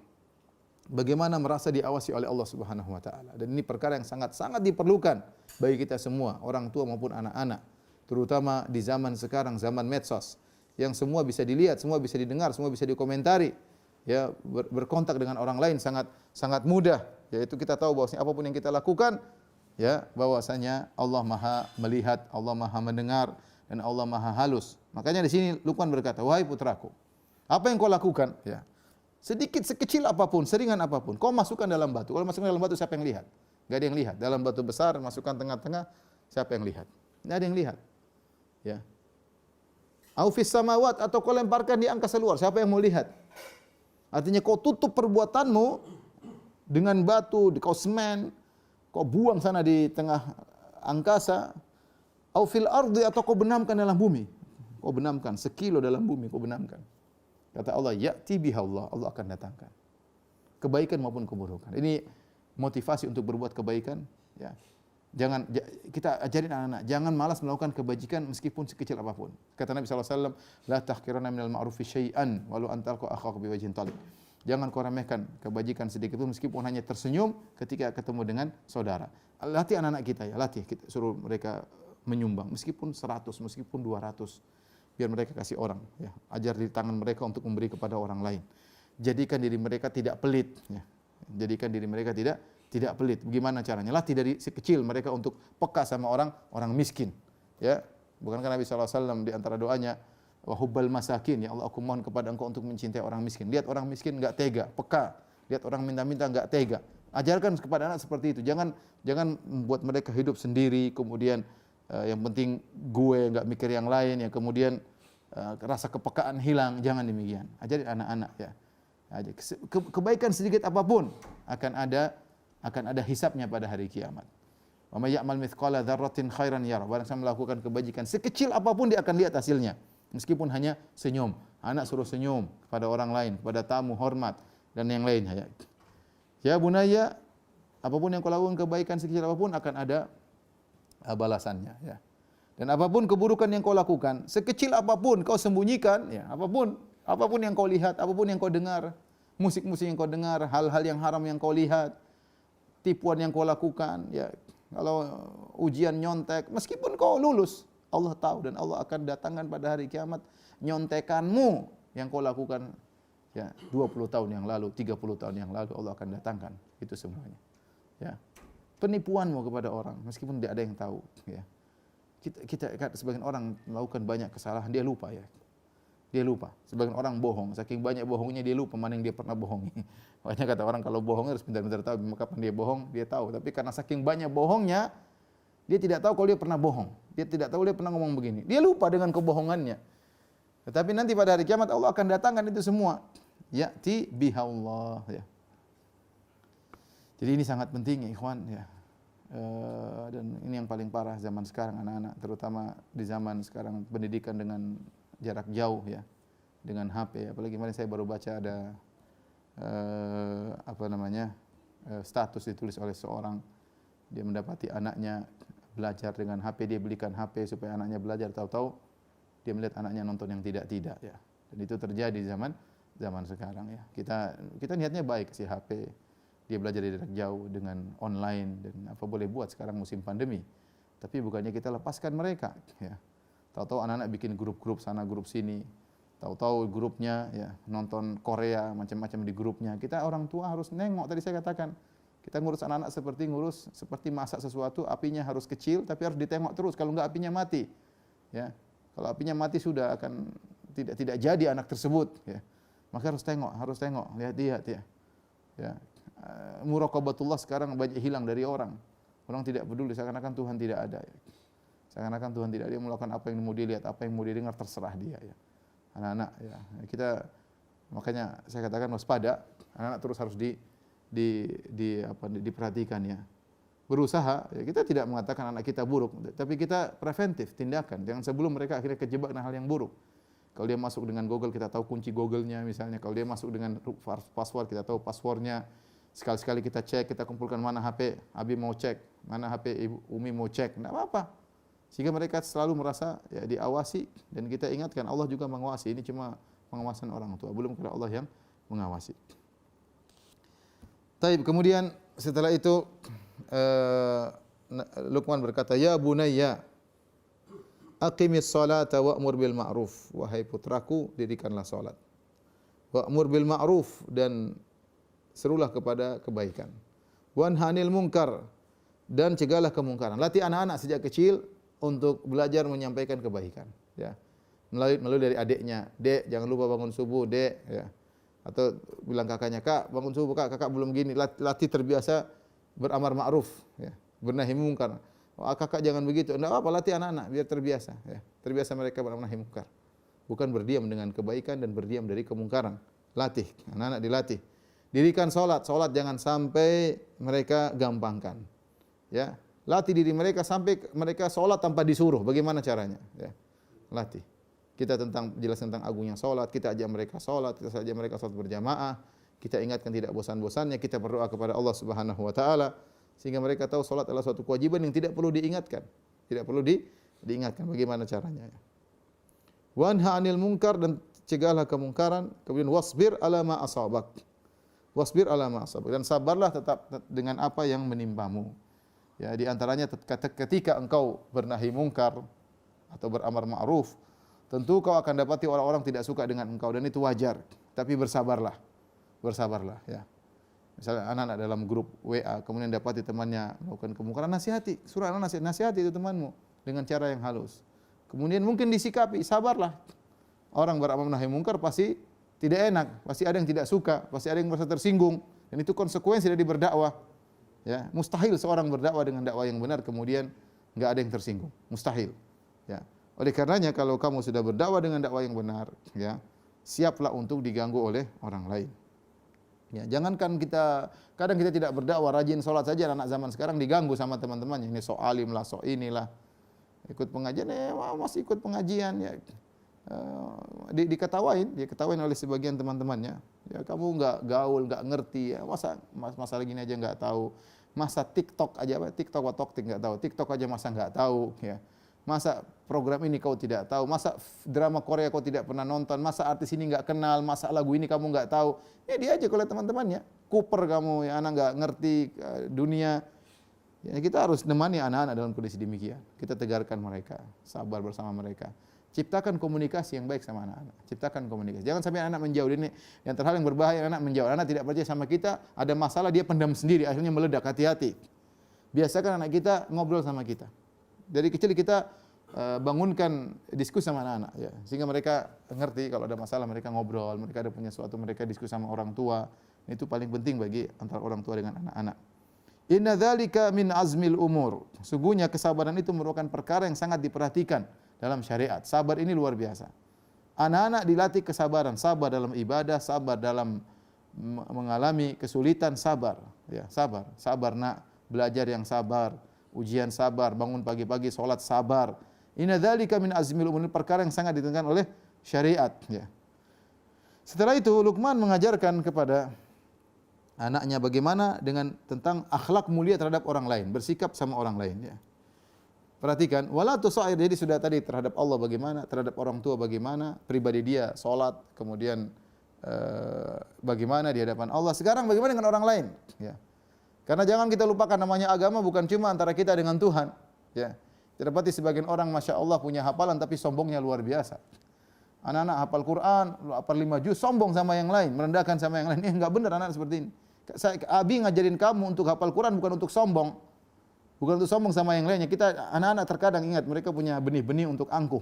Bagaimana merasa diawasi oleh Allah Subhanahu wa taala. Dan ini perkara yang sangat-sangat diperlukan bagi kita semua, orang tua maupun anak-anak, terutama di zaman sekarang, zaman medsos, yang semua bisa dilihat, semua bisa didengar, semua bisa dikomentari. Ya, berkontak dengan orang lain sangat mudah. Yaitu kita tahu bahwasanya apapun yang kita lakukan, ya, bahwasanya Allah Maha melihat, Allah Maha mendengar, dan Allah Maha halus. Makanya di sini Luqman berkata, "Wahai putraku, apa yang kau lakukan, ya, sedikit, sekecil apapun, seringan apapun, kau masukkan dalam batu. Kalau masukkan dalam batu, siapa yang lihat? Enggak ada yang lihat. Dalam batu besar, masukkan tengah-tengah, siapa yang lihat? Enggak ada yang lihat. Ya. Au fis samawat, atau kau lemparkan di angkasa luar, siapa yang mau lihat? Artinya kau tutup perbuatanmu dengan batu, kau semen, kau buang sana di tengah angkasa. Au fil ardi, atau kau benamkan dalam bumi. Kau benamkan sekilo dalam bumi, kau benamkan. Kata Allah, ya'ti bihallah, Allah akan datangkan. Kebaikan maupun keburukan. Ini motivasi untuk berbuat kebaikan, ya. Kita ajarin anak-anak, jangan malas melakukan kebajikan meskipun sekecil apapun. Kata Nabi SAW, la tahqiranna minal ma'rufi syai'an walau an talqa akhaka biwajhin talib. Jangan kau remehkan kebajikan sedikit pun meskipun hanya tersenyum ketika ketemu dengan saudara. Latih anak-anak kita, ya, latih, kita suruh mereka menyumbang meskipun 100, meskipun 200. Biar mereka kasih orang, ya. Ajar di tangan mereka untuk memberi kepada orang lain. Jadikan diri mereka tidak pelit, ya. Jadikan diri mereka tidak pelit. Bagaimana caranya? Latih dari si kecil mereka untuk peka sama orang miskin, ya. Bukankah Nabi SAW di antara doanya, wa hubbal masakin, ya Allah, aku mohon kepada Engkau untuk mencintai orang miskin. Lihat orang miskin enggak tega, peka. Lihat orang minta-minta enggak tega. Ajarkan kepada anak seperti itu. Jangan membuat mereka hidup sendiri, kemudian yang penting gue, enggak mikir yang lain, ya, kemudian rasa kepekaan hilang. Jangan demikian. Ajarin anak-anak, ya. Kebaikan sedikit apapun akan ada hisabnya pada hari kiamat. Wa may ya'mal mithqala dzarratin khairan yarah. Barang siapa melakukan kebajikan sekecil apapun, dia akan lihat hasilnya. Meskipun hanya senyum. Anak suruh senyum kepada orang lain, kepada tamu, hormat, dan yang lainnya, ya. Ya bunayya, apapun yang kau lakukan kebaikan sekecil apapun akan ada balasannya, ya. Dan apapun keburukan yang kau lakukan, sekecil apapun kau sembunyikan, ya, apapun yang kau lihat, apapun yang kau dengar, musik-musik yang kau dengar, hal-hal yang haram yang kau lihat, tipuan yang kau lakukan, ya. Kalau ujian nyontek, meskipun kau lulus, Allah tahu, dan Allah akan datangkan pada hari kiamat nyontekanmu yang kau lakukan, ya, 20 tahun yang lalu, 30 tahun yang lalu, Allah akan datangkan itu semuanya, ya. Penipuanmu kepada orang meskipun tidak ada yang tahu, ya. Kita sebagian orang melakukan banyak kesalahan, dia lupa, ya. Dia lupa. Sebagian orang bohong, saking banyak bohongnya dia lupa mana yang dia pernah bohongi. Makanya kata orang kalau bohong harus benar-benar tahu kapan dia bohong, dia tahu. Tapi karena saking banyak bohongnya, dia tidak tahu kalau dia pernah bohong. Dia tidak tahu dia pernah ngomong begini. Dia lupa dengan kebohongannya. Tetapi nanti pada hari kiamat Allah akan datangkan itu semua. Ya'ti bihallah, ya. Jadi ini sangat penting, ya, ikhwan, ya. Dan ini yang paling parah zaman sekarang anak-anak, terutama di zaman sekarang pendidikan dengan jarak jauh, ya, dengan HP. Apalagi kemarin saya baru baca ada status ditulis oleh seorang, dia mendapati anaknya belajar dengan HP, dia belikan HP supaya anaknya belajar, tahu-tahu dia melihat anaknya nonton yang tidak-tidak, ya. Dan itu terjadi di zaman sekarang, ya. Kita niatnya baik si HP, dia belajar dari jarak jauh dengan online, dan apa boleh buat sekarang musim pandemi. Tapi bukannya kita lepaskan mereka, ya. Tahu-tahu anak-anak bikin grup-grup sana, grup sini. Tahu-tahu grupnya ya nonton Korea macam-macam di grupnya. Kita orang tua harus nengok, tadi saya katakan. Kita ngurus anak-anak seperti masak sesuatu, apinya harus kecil tapi harus ditengok terus, kalau enggak apinya mati. Ya. Kalau apinya mati sudah akan tidak jadi anak tersebut, ya. Maka harus tengok, lihat-lihat, ya. Ya. Muraqabatullah sekarang banyak hilang dari orang. Orang tidak peduli, seakan-akan Tuhan tidak ada, ya. Seakan-akan Tuhan tidak ada, dia melakukan apa yang mau dilihat, apa yang mau didengar, terserah dia, ya. Anak-anak, ya. Kita makanya saya katakan waspada, anak-anak terus harus diperhatikan, ya. Berusaha, ya, kita tidak mengatakan anak kita buruk, tapi kita preventif, tindakan. Jangan sebelum mereka akhirnya kejebak dengan hal yang buruk. Kalau dia masuk dengan Google, kita tahu kunci Google-nya misalnya. Kalau dia masuk dengan password, kita tahu passwordnya. Sekali-sekali kita cek, kita kumpulkan mana HP Abi mau cek, mana HP Ibu Umi mau cek, tidak apa-apa. Sehingga mereka selalu merasa ya diawasi, dan kita ingatkan Allah juga mengawasi. Ini cuma pengawasan orang tua, belum kepada Allah yang mengawasi. Taib, kemudian setelah itu Luqman berkata, ya bunayya aqimis salata wa'mur bil ma'ruf. Wahai putraku, dirikanlah salat. Wa'mur bil ma'ruf, dan serulah kepada kebaikan. Wanhanil munkar, dan cegahlah kemungkaran. Latih anak-anak sejak kecil untuk belajar menyampaikan kebaikan, ya. Melalui dari adiknya, Dek, jangan lupa bangun subuh, Dek, ya. Atau bilang kakaknya, Kak, bangun subuh, Kak, kakak belum gini. Latih terbiasa beramar ma'ruf, ya. Bernahi munkar. Oh, kakak jangan begitu. Enggak apa, latih anak-anak biar terbiasa, ya. Terbiasa mereka beramar nahi munkar. Bukan berdiam dengan kebaikan dan berdiam dari kemungkaran. Latih, anak-anak dilatih. Dirikan salat jangan sampai mereka gampangkan. Ya, latih diri mereka sampai mereka salat tanpa disuruh. Bagaimana caranya? Ya. Latih. Kita jelas tentang agungnya salat, kita ajak mereka salat, kita ajak mereka salat berjamaah, kita ingatkan tidak bosan-bosannya, kita berdoa kepada Allah Subhanahu wa taala sehingga mereka tahu salat adalah suatu kewajiban yang tidak perlu diingatkan. Tidak perlu diingatkan bagaimana caranya. Wanha 'anil munkar, dan cegahlah kemungkaran, kemudian wasbir ala ma asabak. Wasbir ala ma asabak, dan sabarlah tetap dengan apa yang menimpamu. Ya, di antaranya ketika engkau bernahi mungkar atau beramar ma'ruf, tentu kau akan dapati orang-orang tidak suka dengan engkau, dan itu wajar. Tapi bersabarlah. Bersabarlah, ya. Misalnya anak-anak dalam grup WA kemudian dapati temannya melakukan kemungkaran, nasihati, suruh anak nasihati itu temanmu dengan cara yang halus. Kemudian mungkin disikapi, sabarlah. Orang beramar nahi mungkar pasti tidak enak, pasti ada yang tidak suka, pasti ada yang merasa tersinggung, dan itu konsekuensi dari berdakwah. Ya, mustahil seorang berdakwah dengan dakwah yang benar kemudian enggak ada yang tersinggung, mustahil. Ya. Oleh karenanya kalau kamu sudah berdakwah dengan dakwah yang benar, ya, siaplah untuk diganggu oleh orang lain. Ya, jangankan kadang kita tidak berdakwah, rajin salat saja anak zaman sekarang diganggu sama teman-temannya, ini sok alim lah, sok inilah. Ikut pengajian, masih ikut pengajian, ya. Diketawain oleh sebagian teman-temannya. Ya, kamu enggak gaul, enggak ngerti, ya. Masalah gini aja enggak tahu. Masa TikTok aja, TikTok atau TikTok enggak tahu. TikTok aja masa enggak tahu, ya. Masa program ini kau tidak tahu, masa drama Korea kau tidak pernah nonton, masa artis ini enggak kenal, masa lagu ini kamu enggak tahu. Ya diajak oleh teman-temannya. Kuper kamu, ya, anak enggak ngerti dunia. Ya, kita harus nemani anak-anak dalam kondisi demikian. Kita tegarkan mereka, sabar bersama mereka. Ciptakan komunikasi yang baik sama anak-anak. Ciptakan komunikasi. Jangan sampai anak menjauh. Ini yang terhal yang berbahaya, anak menjauh. Anak tidak percaya sama kita, ada masalah dia pendam sendiri, akhirnya meledak. Hati-hati. Biasakan anak kita ngobrol sama kita. Dari kecil kita bangunkan diskusi sama anak-anak, ya. Sehingga mereka ngerti kalau ada masalah mereka ngobrol, mereka ada punya sesuatu mereka diskusi sama orang tua. Itu paling penting bagi antara orang tua dengan anak-anak. Inna dzalika min azmil umur. Sungguhnya kesabaran itu merupakan perkara yang sangat diperhatikan dalam syariat. Sabar ini luar biasa. Anak-anak dilatih kesabaran, sabar dalam ibadah, sabar dalam mengalami kesulitan, sabar, ya, sabar nak, belajar yang sabar, ujian sabar, bangun pagi-pagi salat sabar. Inna dzalika min azmil umur, perkara yang sangat ditentukan oleh syariat, ya. Setelah itu Luqman mengajarkan kepada anaknya bagaimana dengan tentang akhlak mulia terhadap orang lain, bersikap sama orang lain, ya. Perhatikan, wala tusair, jadi sudah tadi terhadap Allah bagaimana, terhadap orang tua bagaimana, pribadi dia salat, kemudian bagaimana di hadapan Allah. Sekarang bagaimana dengan orang lain, ya. Karena jangan kita lupakan namanya agama bukan cuma antara kita dengan Tuhan, ya. Saya dapati sebagian orang Masya Allah punya hafalan tapi sombongnya luar biasa. Anak-anak hafal Quran, hafal 5 juz, sombong sama yang lain, merendahkan sama yang lain. Ini enggak benar anak seperti ini. Abi ngajarin kamu untuk hafal Quran bukan untuk sombong. Bukan untuk sombong sama yang lainnya. Kita anak-anak terkadang ingat mereka punya benih-benih untuk angkuh.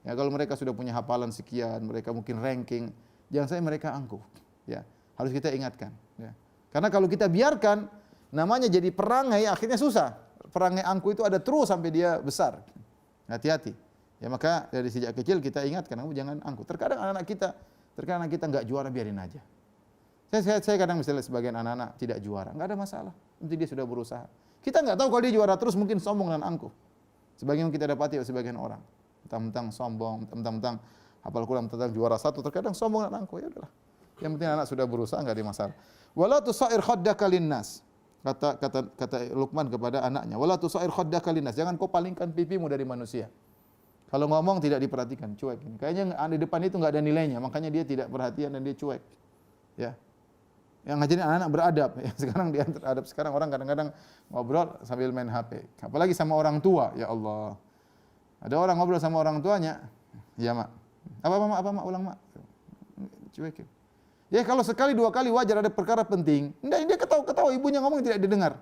Ya, kalau mereka sudah punya hafalan sekian, mereka mungkin ranking, jangan sampai mereka angkuh. Ya, harus kita ingatkan. Ya. Karena kalau kita biarkan, namanya jadi perangai, akhirnya susah. Perangai angkuh itu ada terus sampai dia besar. Hati-hati. Ya maka dari sejak kecil kita ingatkan, kamu jangan angkuh. Terkadang anak kita enggak juara, biarin aja. Saya kadang misalnya sebagian anak-anak tidak juara, enggak ada masalah. Nanti dia sudah berusaha. Kita enggak tahu kalau dia juara terus mungkin sombong dan angkuh. Sebagian kita dapati sebagian orang, mentang-mentang sombong, mentang-mentang hafal Quran, mentang juara 1, terkadang sombong dan angkuh. Ya udahlah. Yang penting anak sudah berusaha, enggak ada masalah. Wala tusair khaddaka linnas. Kata Luqman kepada anaknya, wala tusair khaddaka linnas. Jangan kau palingkan pipimu dari manusia. Kalau ngomong tidak diperhatikan, cuek. Kayaknya di depan itu enggak ada nilainya, makanya dia tidak perhatian dan dia cuek. Ya. Yang ngajarin anak-anak beradab. Ya, sekarang dia beradab. Sekarang orang kadang-kadang ngobrol sambil main HP. Apalagi sama orang tua, ya Allah. Ada orang ngobrol sama orang tuanya, ya mak. Apa mak, ulang mak. Cuek. Ya kalau sekali 2 kali wajar, ada perkara penting. Enggak, dia ketawa-ketawa, ibunya ngomong tidak didengar.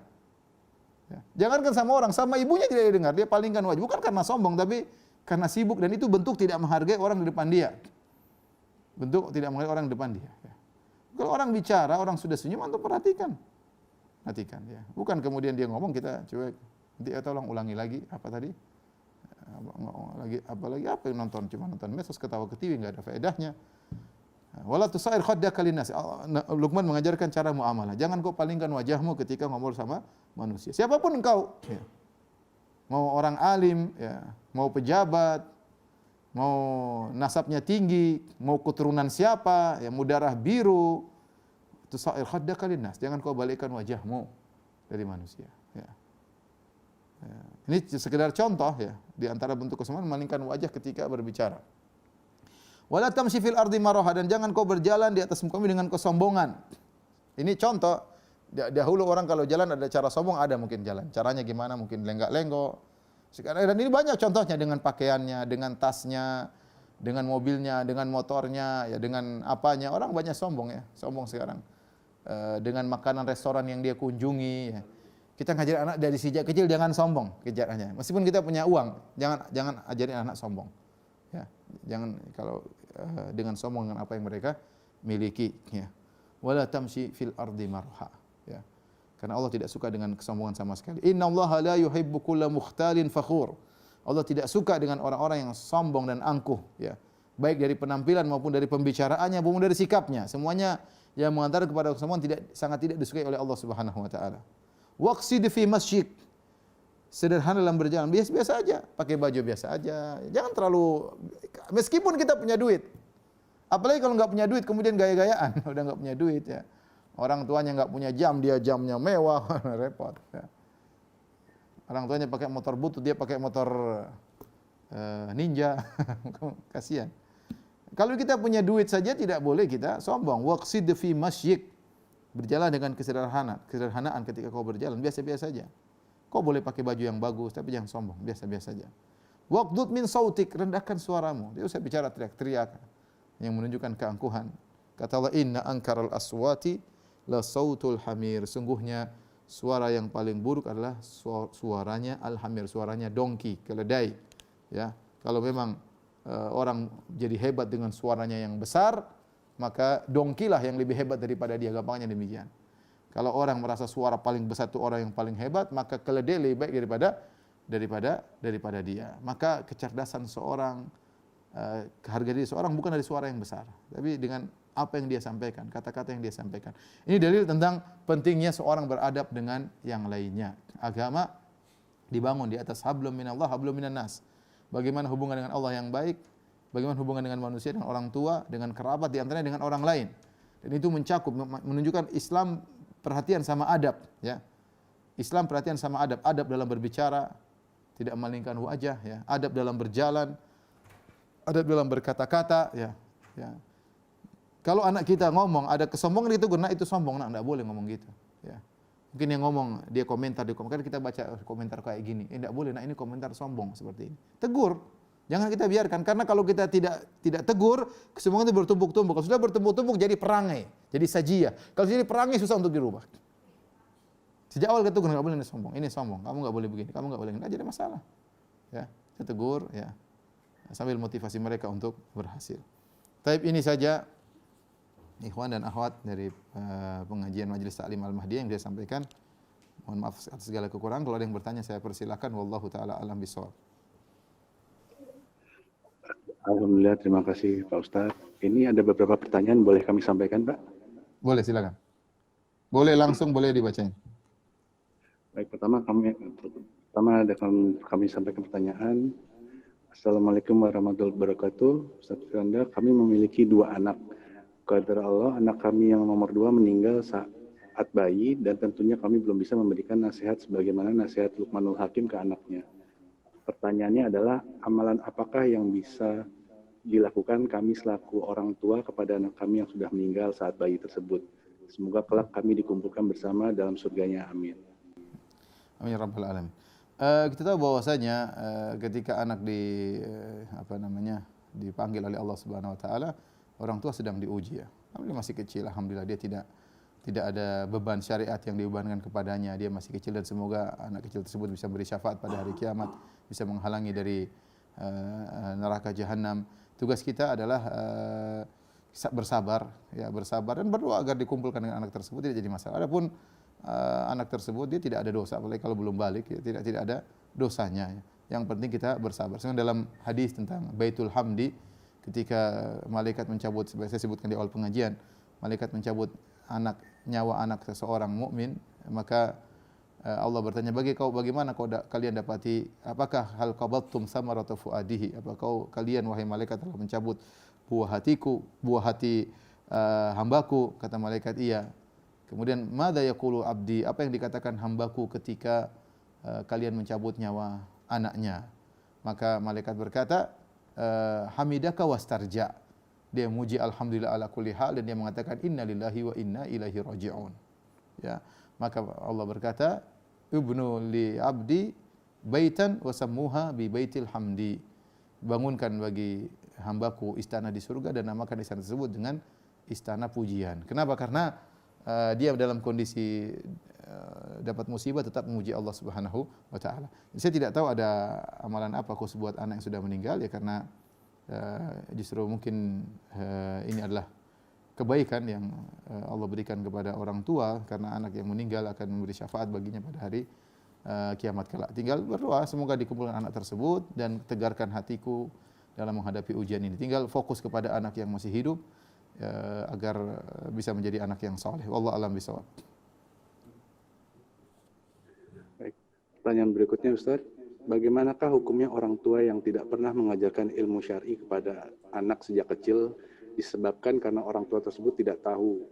Ya. Jangankan sama orang, sama ibunya tidak didengar. Dia palingkan wajah. Bukan karena sombong, tapi karena sibuk, dan itu bentuk tidak menghargai orang di depan dia. Bentuk tidak menghargai orang di depan dia. Ya. Kalau orang bicara, orang sudah senyum, antum perhatikan. Perhatikan ya. Bukan kemudian dia ngomong kita cuek. Nanti tolong ulangi lagi apa tadi? Apa yang nonton, cuma nonton medsos, ketawa ketiwi, enggak ada faedahnya. Wala tusair khaddaka linnas. Luqman mengajarkan cara muamalah. Jangan kau palingkan wajahmu ketika ngobrol sama manusia. Siapapun engkau. Ya. Mau orang alim, ya, mau pejabat, mau nasabnya tinggi, mau keturunan siapa, ya, mau darah biru, tusair khaddaka linnas. Jangan kau balikkan wajahmu dari manusia. Ya. Ya. Ini sekedar contoh ya, di antara bentuk kesombongan memalingkan wajah ketika berbicara. Wala tamshi fil ardi maraha, dan jangan kau berjalan di atas muka bumi dengan kesombongan. Ini contoh. Dahulu orang kalau jalan ada cara sombong, ada mungkin jalan. Caranya gimana? Mungkin lenggak-lenggok. Sekarang dan ini banyak contohnya, dengan pakaiannya, dengan tasnya, dengan mobilnya, dengan motornya, ya dengan apanya. Orang banyak sombong ya, sombong sekarang. Dengan makanan restoran yang dia kunjungi. Ya. Kita ngajarin anak dari sejak kecil jangan sombong kejarannya. Meskipun kita punya uang, jangan ajarin anak sombong. Ya, jangan kalau dengan sombong dengan apa yang mereka miliki. Ya. Wala tamshi fil ardi marha. Ya. Karena Allah tidak suka dengan kesombongan sama sekali. Innallaha la yuhibbu kulla mukhtalin fakhur. Allah tidak suka dengan orang-orang yang sombong dan angkuh, ya. Baik dari penampilan maupun dari pembicaraannya maupun dari sikapnya. Semuanya yang mengantar kepada kesombongan sangat tidak disukai oleh Allah Subhanahu wa taala. Waqsid fi masjid. Sederhana dalam berjalan, biasa-biasa aja, pakai baju biasa aja. Jangan terlalu, meskipun kita punya duit. Apalagi kalau enggak punya duit kemudian gaya-gayaan, udah enggak punya duit ya. Orang tuanya enggak punya jam, dia jamnya mewah, repot. Ya. Orang tuanya pakai motor butut, dia pakai motor ninja, kasihan. Kalau kita punya duit saja tidak boleh kita sombong. Waqsid fi masjid, berjalan dengan kesederhanaan ketika kau berjalan, biasa-biasa saja. Kau boleh pakai baju yang bagus, tapi jangan sombong, biasa-biasa saja. Waqdud min sautik, rendahkan suaramu. Dia usah bicara teriak-teriak yang menunjukkan keangkuhan. Kata Allah, inna ankaral aswati la sautul hamir. Sungguhnya suara yang paling buruk adalah suaranya al-hamir, suaranya dongki, keledai. Ya, kalau memang orang jadi hebat dengan suaranya yang besar, maka dongkilah yang lebih hebat daripada dia, gampangnya demikian. Kalau orang merasa suara paling besar itu orang yang paling hebat, maka keledai lebih baik daripada dia. Maka kecerdasan seorang, harga diri seorang bukan dari suara yang besar, tapi dengan apa yang dia sampaikan, kata-kata yang dia sampaikan. Ini dalil tentang pentingnya seorang beradab dengan yang lainnya. Agama dibangun di atas hablum minallah, hablum minan nas. Bagaimana hubungan dengan Allah yang baik, bagaimana hubungan dengan manusia, dengan orang tua, dengan kerabat, di antaranya dengan orang lain. Dan itu mencakup, menunjukkan Islam perhatian sama adab, ya. Islam perhatian sama adab, adab dalam berbicara, tidak memalingkan wajah, ya. Adab dalam berjalan, adab dalam berkata-kata, ya. Ya. Kalau anak kita ngomong ada kesombongan itu, karena itu sombong, nak, enggak boleh ngomong gitu, ya. Mungkin yang ngomong, dia komentar di komentar, kan kita baca komentar kayak gini. Enggak boleh, nah ini komentar sombong seperti ini. Tegur. Jangan kita biarkan, karena kalau kita tidak tegur, semua itu bertumpuk-tumpuk. Kalau sudah bertumpuk-tumpuk jadi perangai, jadi sajiyah. Kalau jadi perangai susah untuk dirubah. Sejak awal kita tegur, enggak boleh ini sombong, kamu enggak boleh begini, kamu enggak boleh enggak jadi masalah. Ya, kita tegur ya. Sambil motivasi mereka untuk berhasil. Taib, ini saja ikhwan dan akhwat dari pengajian Majelis Taklim Al-Mahdiyah yang dia sampaikan. Mohon maaf atas segala kekurangan. Kalau ada yang bertanya saya persilakan. Wallahu taala alam bisawab. Alhamdulillah, terima kasih Pak Ustadz. Ini ada beberapa pertanyaan, boleh kami sampaikan, Pak? Boleh, silakan. Boleh langsung, boleh dibacain. Baik, pertama ada kami sampaikan pertanyaan. Assalamualaikum warahmatullahi wabarakatuh. Ustadz Firanda, kami memiliki 2 anak. Qadar Allah, anak kami yang nomor 2 meninggal saat bayi, dan tentunya kami belum bisa memberikan nasihat sebagaimana nasihat Luqmanul Hakim ke anaknya. Pertanyaannya adalah, amalan apakah yang bisa dilakukan kami selaku orang tua kepada anak kami yang sudah meninggal saat bayi tersebut? Semoga kelak kami dikumpulkan bersama dalam surganya. Amin. Amin ya rabbal alamin. Kita tahu bahwasanya ketika anak dipanggil oleh Allah Subhanahu wa taala, orang tua sedang diuji ya. Alhamdulillah masih kecil, alhamdulillah dia tidak ada beban syariat yang dibebankan kepadanya. Dia masih kecil dan semoga anak kecil tersebut bisa beri syafaat pada hari kiamat, bisa menghalangi dari neraka jahanam. Tugas kita adalah bersabar dan berdoa agar dikumpulkan dengan anak tersebut, tidak jadi masalah. Adapun anak tersebut dia tidak ada dosa, apalagi kalau belum balik ya, tidak ada dosanya. Yang penting kita bersabar. Sebenarnya dalam hadis tentang Baitul Hamdi, ketika malaikat mencabut, seperti saya sebutkan di awal pengajian, malaikat mencabut nyawa anak seseorang mukmin, maka Allah bertanya, bagaimana kalian dapati, apakah hal qabattum samarata fuadihi, apakah kalian wahai malaikat telah mencabut buah hati hambaku? Kata malaikat, iya. Kemudian madza yaqulu abdi, apa yang dikatakan hambaku ketika kalian mencabut nyawa anaknya? Maka malaikat berkata, hamidaka wastarja. Dia muji alhamdulillah ala kulli hal, dan dia mengatakan inna lillahi wa inna ilaihi raji'un. Ya, maka Allah berkata, ibnu li abdi baitan wa sammuha bi baitil hamdi. Bangunkan bagi hambaku istana di surga dan namakan istana tersebut dengan istana pujian. Kenapa? Karena dia dalam kondisi dapat musibah tetap memuji Allah Subhanahu wa taala. Saya tidak tahu ada amalan apa khusus buat anak yang sudah meninggal ya, karena justru mungkin ini adalah kebaikan yang Allah berikan kepada orang tua, karena anak yang meninggal akan memberi syafaat baginya pada hari kiamat kelak. Tinggal berdoa semoga dikumpulkan anak tersebut dan tegarkan hatiku dalam menghadapi ujian ini. Tinggal fokus kepada anak yang masih hidup agar bisa menjadi anak yang saleh. Wallahu a'lam bishawab. Baik. Pertanyaan berikutnya, Ustaz. Bagaimanakah hukumnya orang tua yang tidak pernah mengajarkan ilmu syar'i kepada anak sejak kecil disebabkan karena orang tua tersebut tidak tahu,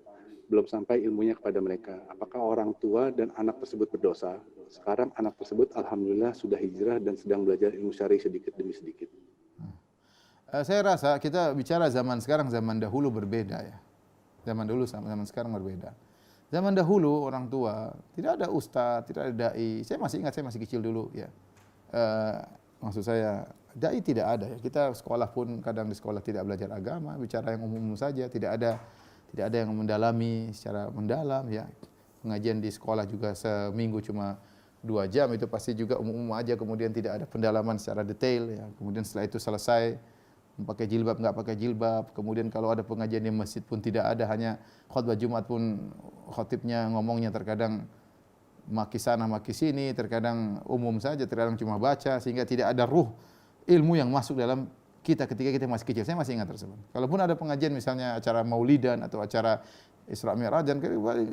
belum sampai ilmunya kepada mereka? Apakah orang tua dan anak tersebut berdosa? Sekarang anak tersebut alhamdulillah sudah hijrah dan sedang belajar ilmu syar'i sedikit demi sedikit. Saya rasa kita bicara zaman sekarang, zaman dahulu berbeda ya. Zaman dulu sama zaman sekarang berbeda. Zaman dahulu orang tua tidak ada ustaz, tidak ada dai. Saya masih ingat, saya masih kecil dulu ya. Maksud saya dai tidak ada ya. Kita sekolah pun kadang di sekolah tidak belajar agama, bicara yang umum saja, tidak ada yang mendalami secara mendalam ya. Pengajian di sekolah juga seminggu cuma 2 jam, itu pasti juga umum aja, kemudian tidak ada pendalaman secara detail ya. Kemudian setelah itu selesai, pakai jilbab enggak pakai jilbab, kemudian kalau ada pengajian di masjid pun tidak ada, hanya khutbah Jumat pun khatibnya ngomongnya terkadang maki sana maki sini, terkadang umum saja, terkadang cuma baca, sehingga tidak ada ruh ilmu yang masuk dalam kita ketika kita masih kecil. Saya masih ingat tersebut. Kalaupun ada pengajian misalnya acara maulidan atau acara Isra Mi'raj, dan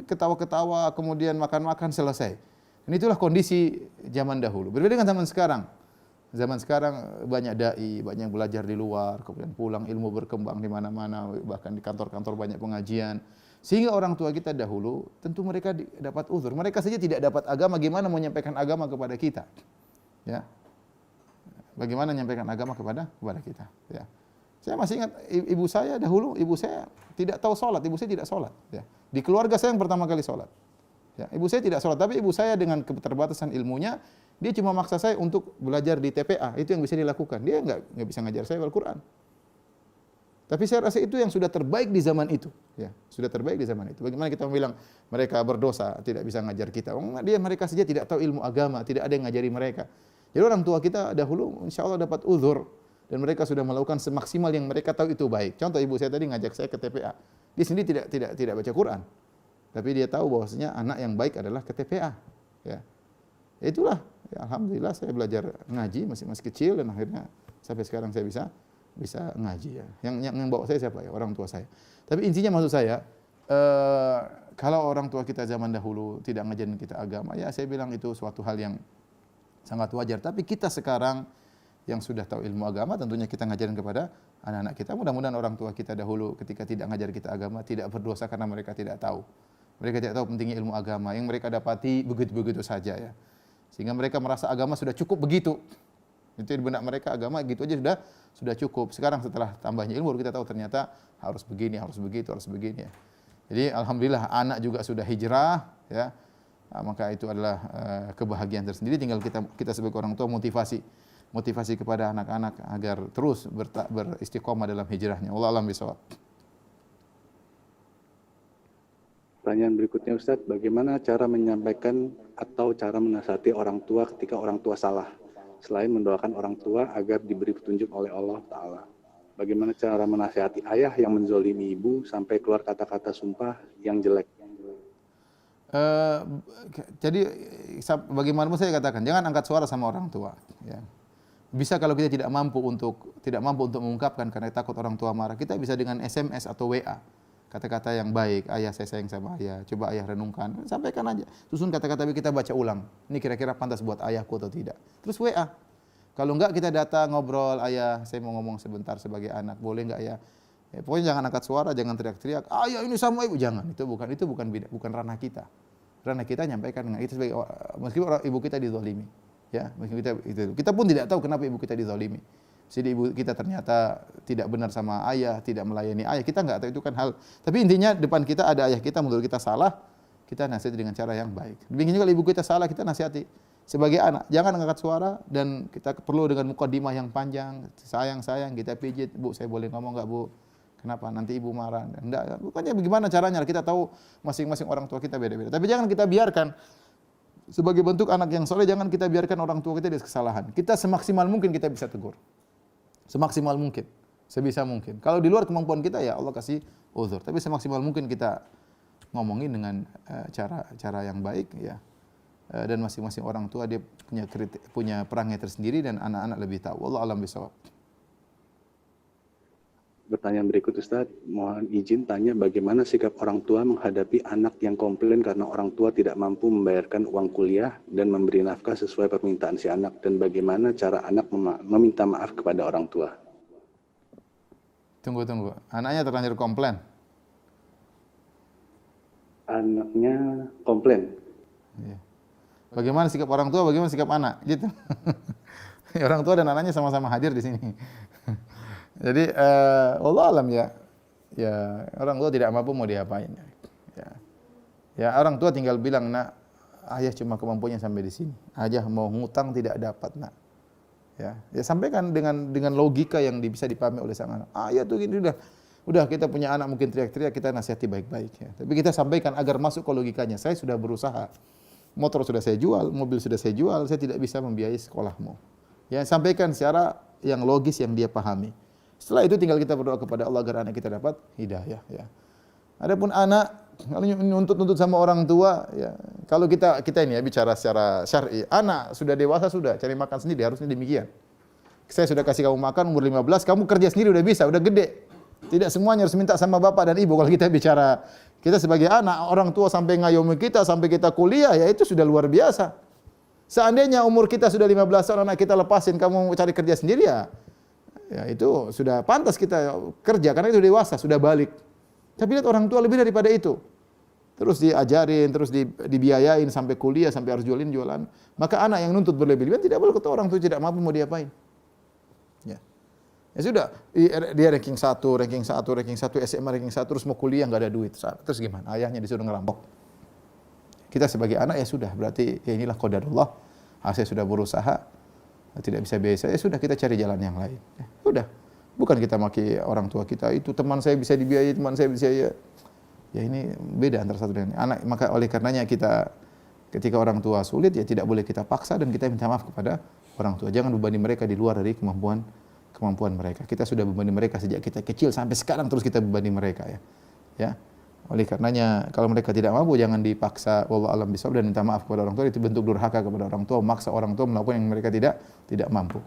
ketawa-ketawa kemudian makan-makan selesai. Dan itulah kondisi zaman dahulu. Berbeda dengan zaman sekarang. Zaman sekarang banyak dai, banyak yang belajar di luar, kemudian pulang ilmu berkembang di mana-mana, bahkan di kantor-kantor banyak pengajian. Sehingga orang tua kita dahulu tentu mereka dapat uzur. Mereka saja tidak dapat agama, gimana mau menyampaikan agama kepada kita? Ya. Bagaimana menyampaikan agama kepada kita? Ya. Saya masih ingat ibu saya dahulu, ibu saya tidak tahu salat, ibu saya tidak salat. Ya. Di keluarga saya yang pertama kali salat. Ya, ibu saya tidak sholat, tapi ibu saya dengan keterbatasan ilmunya, dia cuma maksa saya untuk belajar di TPA. Itu yang bisa dilakukan. Dia nggak bisa ngajar saya Al-Quran. Tapi saya rasa itu yang sudah terbaik di zaman itu. Ya, sudah terbaik di zaman itu. Bagaimana kita bilang mereka berdosa, tidak bisa ngajar kita? Mereka saja tidak tahu ilmu agama, tidak ada yang ngajari mereka. Jadi orang tua kita dahulu insya Allah dapat uzur. Dan mereka sudah melakukan semaksimal yang mereka tahu itu baik. Contoh ibu saya tadi ngajak saya ke TPA. Dia sendiri tidak baca Quran. Tapi dia tahu bahwasanya anak yang baik adalah ke TPA. Ya. Itulah. Ya, alhamdulillah saya belajar ngaji masih kecil dan akhirnya sampai sekarang saya bisa ngaji ya. Yang bawa saya siapa ya? Orang tua saya. Tapi intinya maksud saya kalau orang tua kita zaman dahulu tidak ngajarin kita agama, ya saya bilang itu suatu hal yang sangat wajar. Tapi kita sekarang yang sudah tahu ilmu agama tentunya kita ngajarin kepada anak-anak kita. Mudah-mudahan orang tua kita dahulu ketika tidak ngajar kita agama tidak berdosa karena mereka tidak tahu. Mereka tidak tahu pentingnya ilmu agama yang mereka dapati begitu-begitu saja ya. Sehingga mereka merasa agama sudah cukup begitu. Itu di benak mereka agama gitu aja sudah cukup. Sekarang setelah tambahnya ilmu kita tahu ternyata harus begini, harus begitu, harus begini ya. Jadi alhamdulillah anak juga sudah hijrah ya. Nah, maka itu adalah kebahagiaan tersendiri. Tinggal kita sebagai orang tua motivasi kepada anak-anak agar terus beristiqomah dalam hijrahnya. Wallahu a'lam bishawab. Pertanyaan berikutnya Ustadz, bagaimana cara menyampaikan atau cara menasihati orang tua ketika orang tua salah, selain mendoakan orang tua agar diberi petunjuk oleh Allah Ta'ala? Bagaimana cara menasihati ayah yang menzolimi ibu sampai keluar kata-kata sumpah yang jelek? Jadi bagaimanapun saya katakan, jangan angkat suara sama orang tua. Ya. Bisa kalau kita tidak mampu untuk mengungkapkan karena takut orang tua marah, kita bisa dengan SMS atau WA. Kata-kata yang baik, ayah saya sayang sama ayah, coba ayah renungkan, sampaikan aja. Susun kata-kata kita baca ulang. Ini kira-kira pantas buat ayahku atau tidak. Terus WA. Kalau enggak kita datang ngobrol, ayah saya mau ngomong sebentar sebagai anak, boleh enggak ya? Ya pokoknya jangan angkat suara, jangan teriak-teriak, ayah ini sama ibu, jangan. Itu bukan ranah kita. Ranah kita nyampaikan dengan itu sebagai meskipun ibu kita dizalimi. Ya, meskipun kita pun tidak tahu kenapa ibu kita dizalimi. Jadi ibu kita ternyata tidak benar sama ayah, tidak melayani ayah. Kita enggak tahu itu kan hal. Tapi intinya depan kita ada ayah kita, menurut kita salah, kita nasihati dengan cara yang baik. Demikian juga kalau ibu kita salah, kita nasihati sebagai anak. Jangan angkat suara dan kita perlu dengan mukadimah yang panjang. Sayang, kita pijit, Bu, saya boleh ngomong enggak, Bu? Kenapa? Nanti ibu marah. Enggak, bukannya bagaimana caranya? Kita tahu masing-masing orang tua kita beda-beda. Tapi jangan kita biarkan sebagai bentuk anak yang soleh, jangan kita biarkan orang tua kita ada kesalahan. Kita semaksimal mungkin kita bisa tegur. Semaksimal mungkin, sebisa mungkin. Kalau di luar kemampuan kita ya Allah kasih uzur. Tapi semaksimal mungkin kita ngomongin dengan cara yang baik ya. Dan masing-masing orang tua dia punya perangai tersendiri dan anak-anak lebih tahu. Wallahu a'lam bishawab. Pertanyaan berikut Ustaz, mohon izin tanya bagaimana sikap orang tua menghadapi anak yang komplain karena orang tua tidak mampu membayarkan uang kuliah dan memberi nafkah sesuai permintaan si anak, dan bagaimana cara anak meminta maaf kepada orang tua? Tunggu. Anaknya terlanjur komplain. Anaknya komplain. Iya. Bagaimana sikap orang tua, bagaimana sikap anak, gitu. Orang tua dan anaknya sama-sama hadir di sini. Jadi Allah alam ya orang tua tidak mampu mau diapain ya orang tua tinggal bilang, nak, ayah cuma kemampuannya sampai di sini, ayah mau ngutang tidak dapat, nak, ya sampaikan dengan logika yang bisa dipahami oleh sang anak. Ayah tuh gini, udah kita punya anak mungkin teriak-teriak, kita nasihati baik-baik ya, tapi kita sampaikan agar masuk ke logikanya. Saya sudah berusaha, motor sudah saya jual, mobil sudah saya jual, saya tidak bisa membiayai sekolahmu. Ya, sampaikan secara yang logis yang dia pahami. Setelah itu tinggal kita berdoa kepada Allah agar anak kita dapat hidayah ya. Adapun anak kalau nuntut sama orang tua ya, kalau kita ini ya bicara secara syar'i, anak sudah dewasa, sudah cari makan sendiri, harusnya demikian. Saya sudah kasih kamu makan umur 15, kamu kerja sendiri udah bisa, udah gede. Tidak semuanya harus minta sama bapak dan ibu. Kalau kita bicara kita sebagai anak, orang tua sampai ngayomi kita sampai kita kuliah ya itu sudah luar biasa. Seandainya umur kita sudah 15 tahun, anak kita lepasin, kamu cari kerja sendiri ya itu sudah pantas kita kerja karena itu dewasa, sudah balik. Tapi lihat orang tua lebih daripada itu. Terus diajarin, terus dibiayain sampai kuliah, sampai harus jualan. Maka anak yang nuntut berlebihan tidak boleh, kata orang tua tidak mampu mau diapain. Ya sudah, dia ranking 1, SMA ranking 1, terus mau kuliah enggak ada duit. Terus gimana? Ayahnya disuruh ngerampok. Kita sebagai anak ya sudah, berarti ya inilah qadarullah. Saya sudah berusaha, tidak bisa biaya saya, sudah kita cari jalan yang lain. Ya, udah. Bukan kita maki orang tua kita, itu teman saya bisa dibiayai, teman saya bisa ya. Ya ini beda antara satu dan anak. Maka oleh karenanya kita ketika orang tua sulit ya tidak boleh kita paksa dan kita minta maaf kepada orang tua. Jangan bebani mereka di luar dari kemampuan mereka. Kita sudah bebani mereka sejak kita kecil sampai sekarang terus kita bebani mereka ya. Ya. Oleh karenanya kalau mereka tidak mampu jangan dipaksa, wallahu alam bisawab, dan minta maaf kepada orang tua. Itu bentuk durhaka kepada orang tua, memaksa orang tua melakukan yang mereka tidak mampu.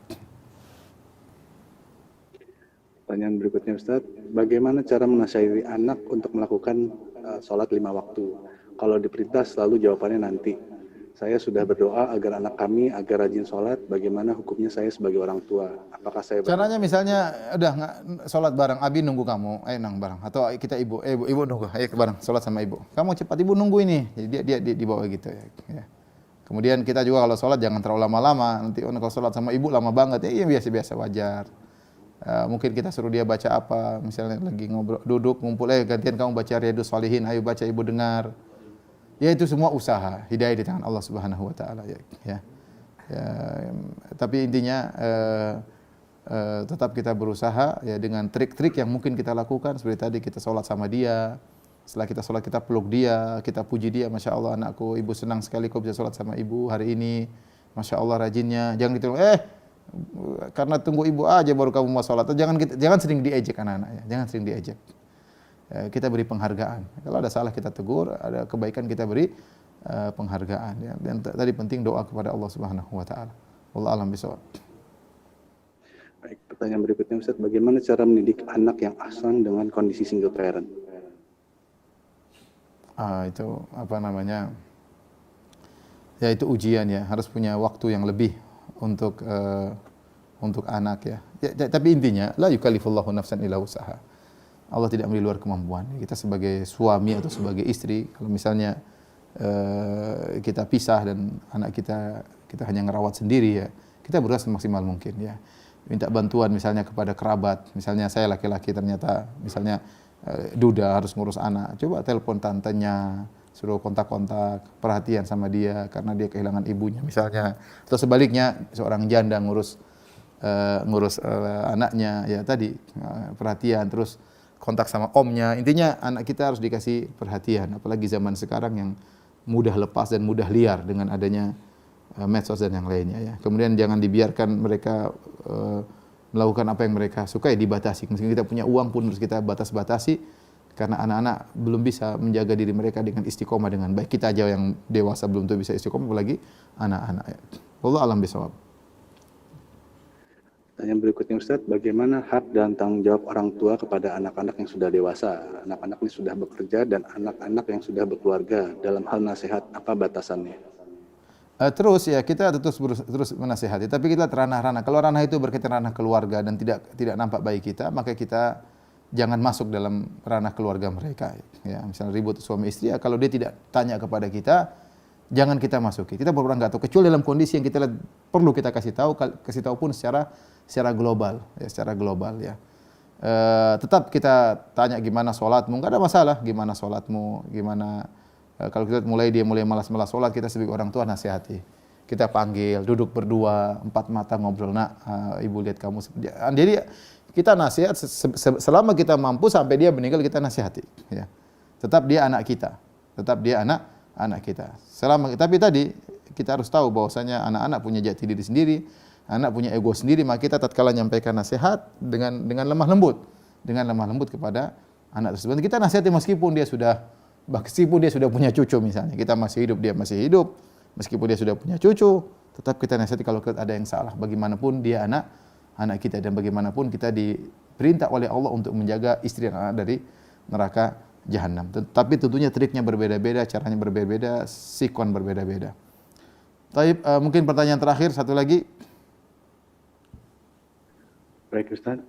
Pertanyaan berikutnya Ustaz, bagaimana cara menasihati anak untuk melakukan sholat 5 waktu? Kalau diperintah selalu jawabannya nanti. Saya sudah berdoa agar anak kami agar rajin sholat, bagaimana hukumnya saya sebagai orang tua? Apakah saya Caranya misalnya udah nggak sholat bareng, Abi nunggu kamu, ayo nang bareng, atau kita ibu nunggu, ayo bareng sholat sama ibu. Kamu cepat, ibu nunggu ini. Jadi dia dibawa gitu ya. Kemudian kita juga kalau sholat jangan terlalu lama-lama. Nanti kalau sholat sama ibu lama banget ya, biasa-biasa wajar. Mungkin kita suruh dia baca apa, misalnya lagi ngobrol, duduk, ngumpul, gantian kamu baca Riyadhus Shalihin, ayo baca, ibu dengar. Ya itu semua usaha, hidayah di tangan Allah Subhanahu wa taala ya. Tapi intinya tetap kita berusaha ya dengan trik-trik yang mungkin kita lakukan seperti tadi kita sholat sama dia. Setelah kita sholat kita peluk dia, kita puji dia, Masya Allah anakku, ibu senang sekali kau bisa sholat sama ibu hari ini. Masya Allah rajinnya. Jangan ditolong, karena tunggu ibu aja baru kamu mau sholat. Jangan sering diejek anak-anak ya. Jangan sering diejek. Kita beri penghargaan. Kalau ada salah kita tegur, ada kebaikan kita beri penghargaan. Ya. Dan tadi penting doa kepada Allah Subhanahu Wa Taala. Wallahu a'lam bishawab. Baik, pertanyaan berikutnya Ustaz, bagaimana cara mendidik anak yang ahsan dengan kondisi single parent? Itu apa namanya? Ya itu ujian ya. Harus punya waktu yang lebih untuk anak ya. Tapi intinya la yukallifullahu nafsan illa wusaha. Allah tidak memberi luar kemampuan. Kita sebagai suami atau sebagai istri, kalau misalnya kita pisah dan anak kita hanya ngerawat sendiri ya, kita berusaha semaksimal mungkin ya. Minta bantuan misalnya kepada kerabat. Misalnya saya laki-laki ternyata misalnya duda harus ngurus anak. Coba telepon tantenya, suruh kontak-kontak, perhatian sama dia karena dia kehilangan ibunya misalnya. Atau sebaliknya seorang janda ngurus anaknya ya tadi perhatian, terus kontak sama omnya. Intinya anak kita harus dikasih perhatian, apalagi zaman sekarang yang mudah lepas dan mudah liar dengan adanya medsos dan yang lainnya ya. Kemudian jangan dibiarkan mereka melakukan apa yang mereka suka, ya dibatasi. Meskipun kita punya uang pun harus kita batasi karena anak-anak belum bisa menjaga diri mereka dengan istiqomah dengan baik. Kita aja yang dewasa belum tentu bisa istiqomah, apalagi anak-anak. Wallahu a'lam bishawab. Pertanyaan berikutnya Ustaz, bagaimana hak dan tanggung jawab orang tua kepada anak-anak yang sudah dewasa, anak-anak yang sudah bekerja dan anak-anak yang sudah berkeluarga dalam hal nasihat, apa batasannya? Terus ya kita terus menasihati, tapi kita ranah-ranah. Kalau ranah itu berkaitan ranah keluarga dan tidak nampak baik kita, maka kita jangan masuk dalam ranah keluarga mereka. Ya, misalnya ribut suami istri, ya, kalau dia tidak tanya kepada kita, jangan kita masuki. Kita berulang nggak tahu, kecuali dalam kondisi yang kita perlu kita kasih tahu pun secara global, ya, secara global ya. Tetap kita tanya gimana sholatmu, nggak ada masalah. Gimana sholatmu, gimana kalau kita mulai malas-malas sholat, kita sebagai orang tua nasihati. Kita panggil, duduk berdua, empat mata ngobrol, nak, ibu lihat kamu. Jadi kita nasihat selama kita mampu sampai dia meninggal kita nasihati. Ya. Tetap dia anak kita, anak kita. Tapi tadi kita harus tahu bahwasanya anak-anak punya jati diri sendiri, anak punya ego sendiri, maka kita tatkala menyampaikan nasihat dengan lemah lembut kepada anak tersebut. Kita nasihati meskipun dia sudah punya cucu misalnya. Kita masih hidup, dia masih hidup. Meskipun dia sudah punya cucu, tetap kita nasihati kalau ada yang salah. Bagaimanapun dia anak kita dan bagaimanapun kita diperintah oleh Allah untuk menjaga istri dan anak dari neraka Jahannam. Tapi tentunya triknya berbeda-beda, caranya berbeda-beda, sikon berbeda-beda. Mungkin pertanyaan terakhir satu lagi. Baik Ustaz,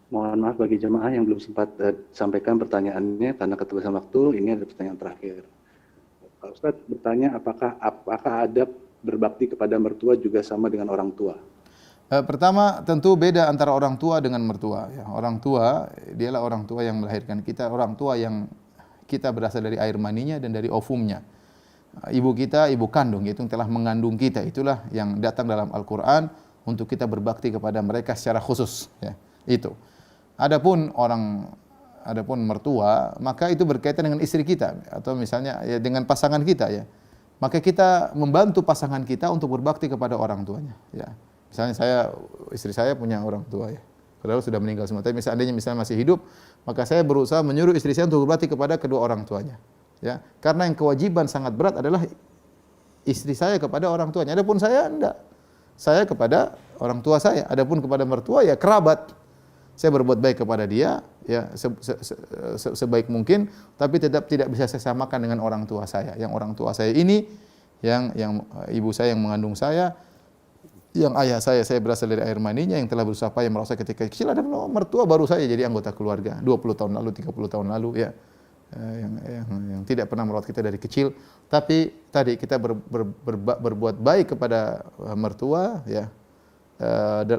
mohon maaf bagi jemaah yang belum sempat sampaikan pertanyaannya karena keterbatasan waktu. Ini ada pertanyaan terakhir. Pak Ustaz bertanya apakah adab berbakti kepada mertua juga sama dengan orang tua? Pertama tentu beda antara orang tua dengan mertua. Ya. Orang tua dialah orang tua yang melahirkan kita, orang tua yang kita berasal dari air maninya dan dari ovumnya. ibu kita, ibu kandung, yaitu yang telah mengandung kita. Itulah yang datang dalam Al-Quran untuk kita berbakti kepada mereka secara khusus. Ya, itu. Adapun mertua, maka itu berkaitan dengan istri kita atau misalnya ya dengan pasangan kita ya. Maka kita membantu pasangan kita untuk berbakti kepada orang tuanya. Ya, misalnya istri saya punya orang tua ya. Padahal sudah meninggal semua. Tapi misalnya masih hidup, maka saya berusaha menyuruh istri saya untuk berbakti kepada kedua orang tuanya. Ya, karena yang kewajiban sangat berat adalah istri saya kepada orang tuanya. Adapun saya enggak. Saya kepada orang tua saya. Adapun kepada mertua ya kerabat. Saya berbuat baik kepada dia ya sebaik mungkin, tapi tetap tidak bisa saya samakan dengan orang tua saya. Yang orang tua saya ini yang ibu saya yang mengandung saya, yang ayah saya berasal dari air maninya, yang telah berusaha payah merawat saya ketika kecil, ada mertua baru saya jadi anggota keluarga 20 tahun lalu, 30 tahun lalu ya. Yang tidak pernah merawat kita dari kecil, tapi tadi kita berbuat baik kepada mertua ya.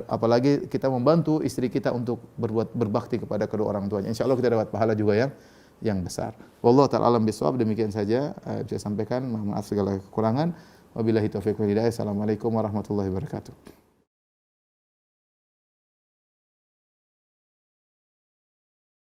Apalagi kita membantu istri kita untuk berbakti kepada kedua orang tuanya. Insyaallah kita dapat pahala juga yang besar. Wallahu ta'ala alam bisawab. Demikian saja saya sampaikan. Mohon maaf segala kekurangan. Wabillahi taufiq wal hidayah. Assalamualaikum warahmatullahi wabarakatuh.